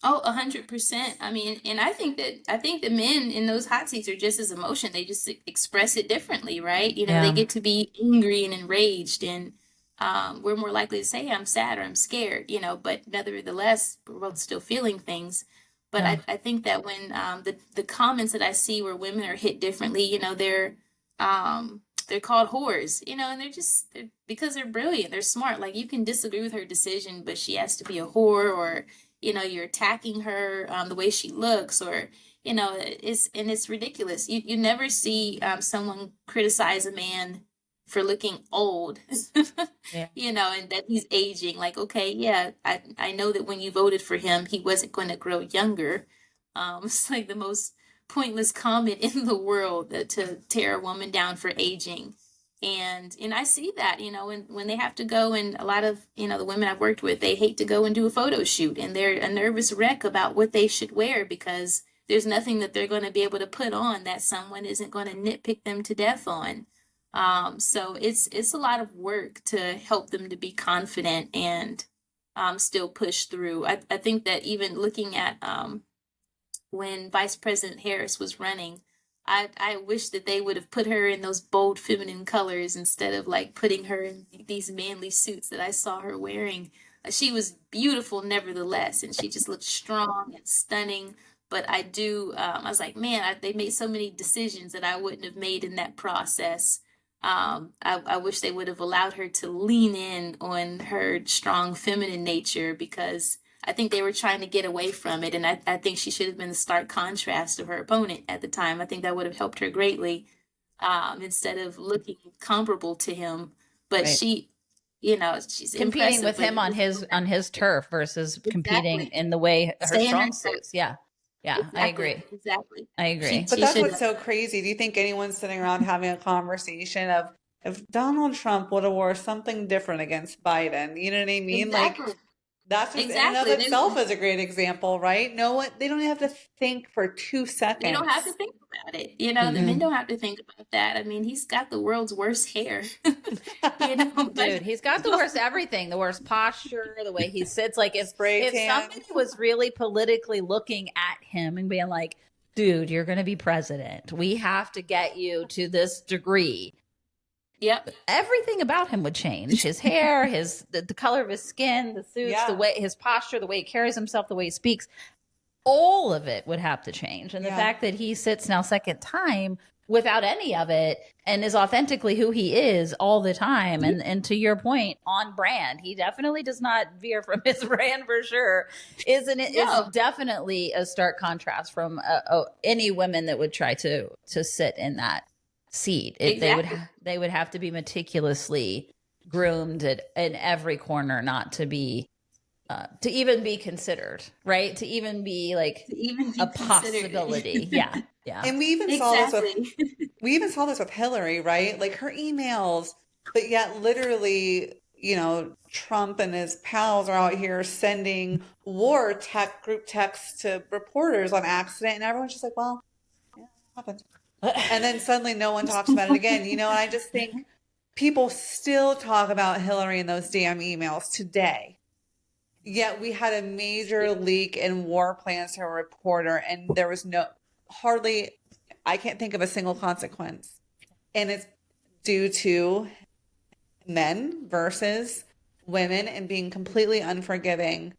Oh, 100%. I mean, and I think the men in those hot seats are just as emotional. They just express it differently, right? You know, they get to be angry and enraged, and we're more likely to say I'm sad or I'm scared, you know, but nevertheless, we're both still feeling things. But I think that when the comments that I see where women are hit differently, you know, they're called whores, you know, and because they're brilliant, they're smart. Like, you can disagree with her decision, but she has to be a whore, or, you know, you're attacking her the way she looks, or, you know, it's ridiculous. You never see someone criticize a man for looking old, you know, and that he's aging. Like, okay, yeah, I know that when you voted for him, he wasn't going to grow younger. It's like the most pointless comment in the world, to tear a woman down for aging. And I see that, you know, when they have to go, and a lot of, you know, the women I've worked with, they hate to go and do a photo shoot, and they're a nervous wreck about what they should wear, because there's nothing that they're going to be able to put on that someone isn't going to nitpick them to death on. So it's a lot of work to help them to be confident and still push through. I think that even looking at when Vice President Harris was running, I wish that they would have put her in those bold feminine colors instead of like putting her in these manly suits that I saw her wearing. She was beautiful nevertheless, and she just looked strong and stunning. But I was like, man, they made so many decisions that I wouldn't have made in that process. I wish they would have allowed her to lean in on her strong feminine nature, because I think they were trying to get away from it. And I think she should have been the stark contrast of her opponent at the time. I think that would have helped her greatly, instead of looking comparable to him. But she, you know, she's competing with him on his turf versus competing in the way her strong suits. Yeah. Exactly. I agree. Exactly. I agree. But that's what's so crazy. Do you think anyone's sitting around having a conversation of, if Donald Trump would have wore something different against Biden? You know what I mean? Exactly. Like, that's just in and of itself is a great example, right? No one, they don't have to think for 2 seconds. They don't have to think about it. You know, the men don't have to think about that. I mean, he's got the world's worst hair. You know, dude, he's got the worst everything, the worst posture, the way he sits. Like, if somebody was really politically looking at him and being like, dude, you're going to be president, we have to get you to this degree. Yep. Everything about him would change. His hair, the color of his skin, the suits, the way, his posture, the way he carries himself, the way he speaks, all of it would have to change. And the fact that he sits now second time without any of it and is authentically who he is all the time. And to your point, on brand, he definitely does not veer from his brand for sure. Is definitely a stark contrast from any women that would try to sit in that seat. They would have to be meticulously groomed in every corner, not to be to even be considered, right? To even be a possibility. Yeah. And we even saw this with Hillary, right? Like, her emails, but yet literally, you know, Trump and his pals are out here sending group texts to reporters on accident, and everyone's just like, well, yeah, it happened. And then suddenly no one talks about it again, you know? And I just think people still talk about Hillary and those damn emails today. Yet we had a major leak in war plans to a reporter, and there was I can't think of a single consequence. And it's due to men versus women and being completely unforgiving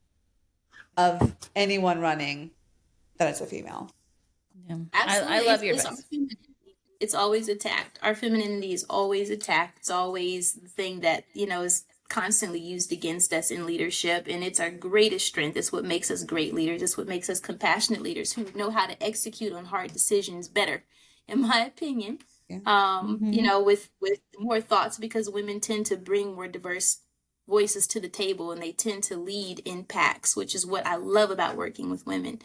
of anyone running that is a female. Yeah. I Absolutely. love your It's our advice. femininity. It's always attacked. Our femininity is always attacked. It's always the thing that, is constantly used against us in leadership. And it's our greatest strength. It's what makes us great leaders. It's what makes us compassionate leaders who know how to execute on hard decisions better, in my opinion. Yeah. With more thoughts, because women tend to bring more diverse voices to the table and they tend to lead in packs, which is what I love about working with women.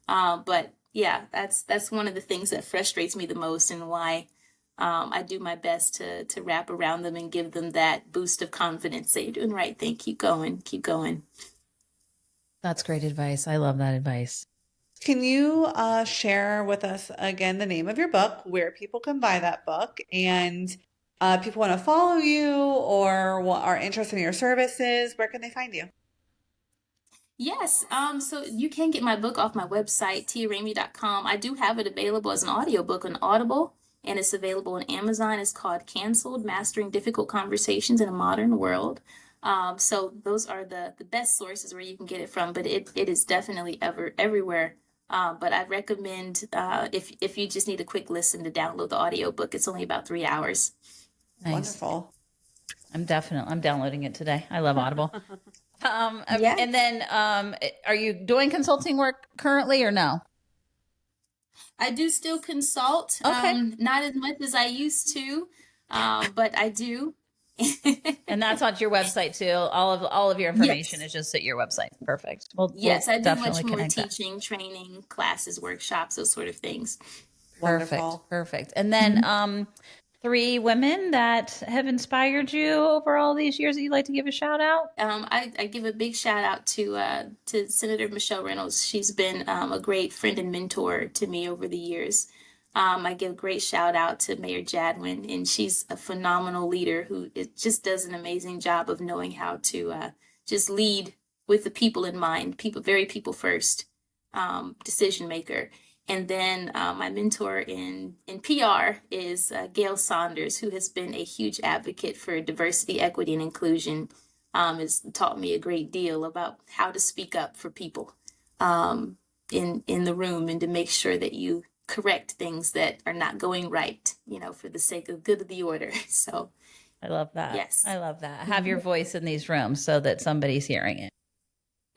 But yeah, that's one of the things that frustrates me the most, and why I do my best to wrap around them and give them that boost of confidence. Say, you're doing the right thing. Keep going. Keep going. That's great advice. I love that advice. Can you share with us again the name of your book, where people can buy that book, and people want to follow you or are interested in your services, where can they find you? Yes. So you can get my book off my website, tiaramey.com. I do have it available as an audiobook on Audible, and it's available on Amazon. It's called Canceled: Mastering Difficult Conversations in a Modern World. So those are the best sources where you can get it from, but it is definitely everywhere. But I recommend, if you just need a quick listen, to download the audiobook. It's only about 3 hours. Nice. Wonderful. I'm downloading it today. I love Audible. Yeah. And then, are you doing consulting work currently or no? I do still consult, Okay. not as much as I used to, but I do. And that's on your website too. All of your information Yes. is just at your website. Perfect. We'll Yes, I do definitely much more connect that. teaching, training, classes, workshops, those sort of things. Wonderful. Perfect. And then, 3 women that have inspired you over all these years that you'd like to give a shout out? I give a big shout out to Senator Michelle Reynolds. She's been a great friend and mentor to me over the years. I give a great shout out to Mayor Jadwin, and she's a phenomenal leader who just does an amazing job of knowing how to just lead with the people in mind, very people first, decision maker. And then my mentor in PR is Gail Saunders, who has been a huge advocate for diversity, equity, and inclusion. Has taught me a great deal about how to speak up for people in the room, and to make sure that you correct things that are not going right, for the sake of good of the order. So I love that. yes. I love that. Have your voice in these rooms so that somebody's hearing it.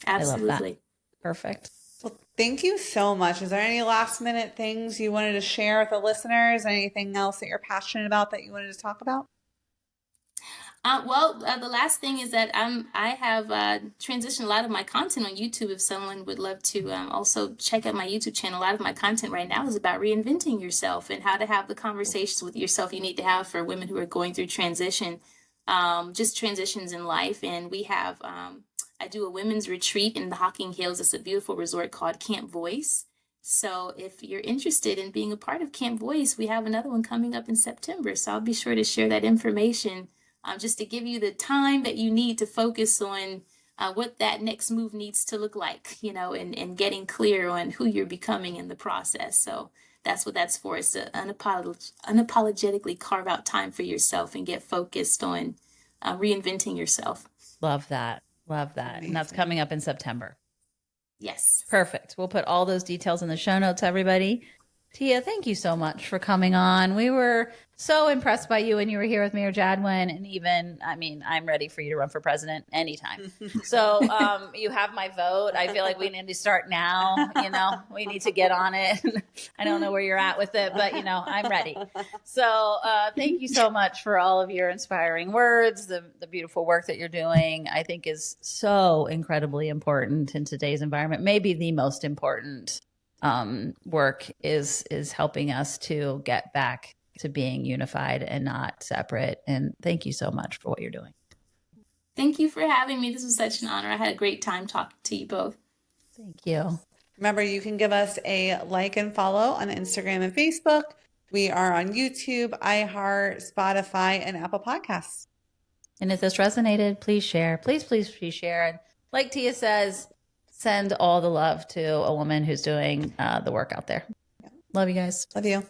I love that. Absolutely. Perfect. Well, thank you so much. Is there any last minute things you wanted to share with the listeners? Anything else that you're passionate about that you wanted to talk about? The last thing is that I have transitioned a lot of my content on YouTube. If someone would love to also check out my YouTube channel, a lot of my content right now is about reinventing yourself and how to have the conversations with yourself you need to have for women who are going through transition, just transitions in life. And we have, I do a women's retreat in the Hocking Hills. It's a beautiful resort called Camp Voice. So if you're interested in being a part of Camp Voice, we have another one coming up in September. So I'll be sure to share that information, just to give you the time that you need to focus on what that next move needs to look like, and getting clear on who you're becoming in the process. So that's what that's for, is to unapologetically carve out time for yourself and get focused on reinventing yourself. Love that. Love that. Amazing. And that's coming up in September. Yes. Perfect. We'll put all those details in the show notes, everybody. Tia, thank you so much for coming on. We were so impressed by you when you were here with Mayor Jadwin. And even, I'm ready for you to run for president anytime. So you have my vote. I feel like we need to start now. We need to get on it. I don't know where you're at with it, but, I'm ready. So thank you so much for all of your inspiring words. The beautiful work that you're doing, I think, is so incredibly important in today's environment, maybe the most important. Work is helping us to get back to being unified and not separate. And thank you so much for what you're doing. Thank you for having me. This was such an honor. I had a great time talking to you both. Thank you. Remember, you can give us a like and follow on Instagram and Facebook. We are on YouTube, iHeart, Spotify, and Apple Podcasts. And if this resonated, please share. Please share. And like Tia says, send all the love to a woman who's doing the work out there. Love you guys. Love you.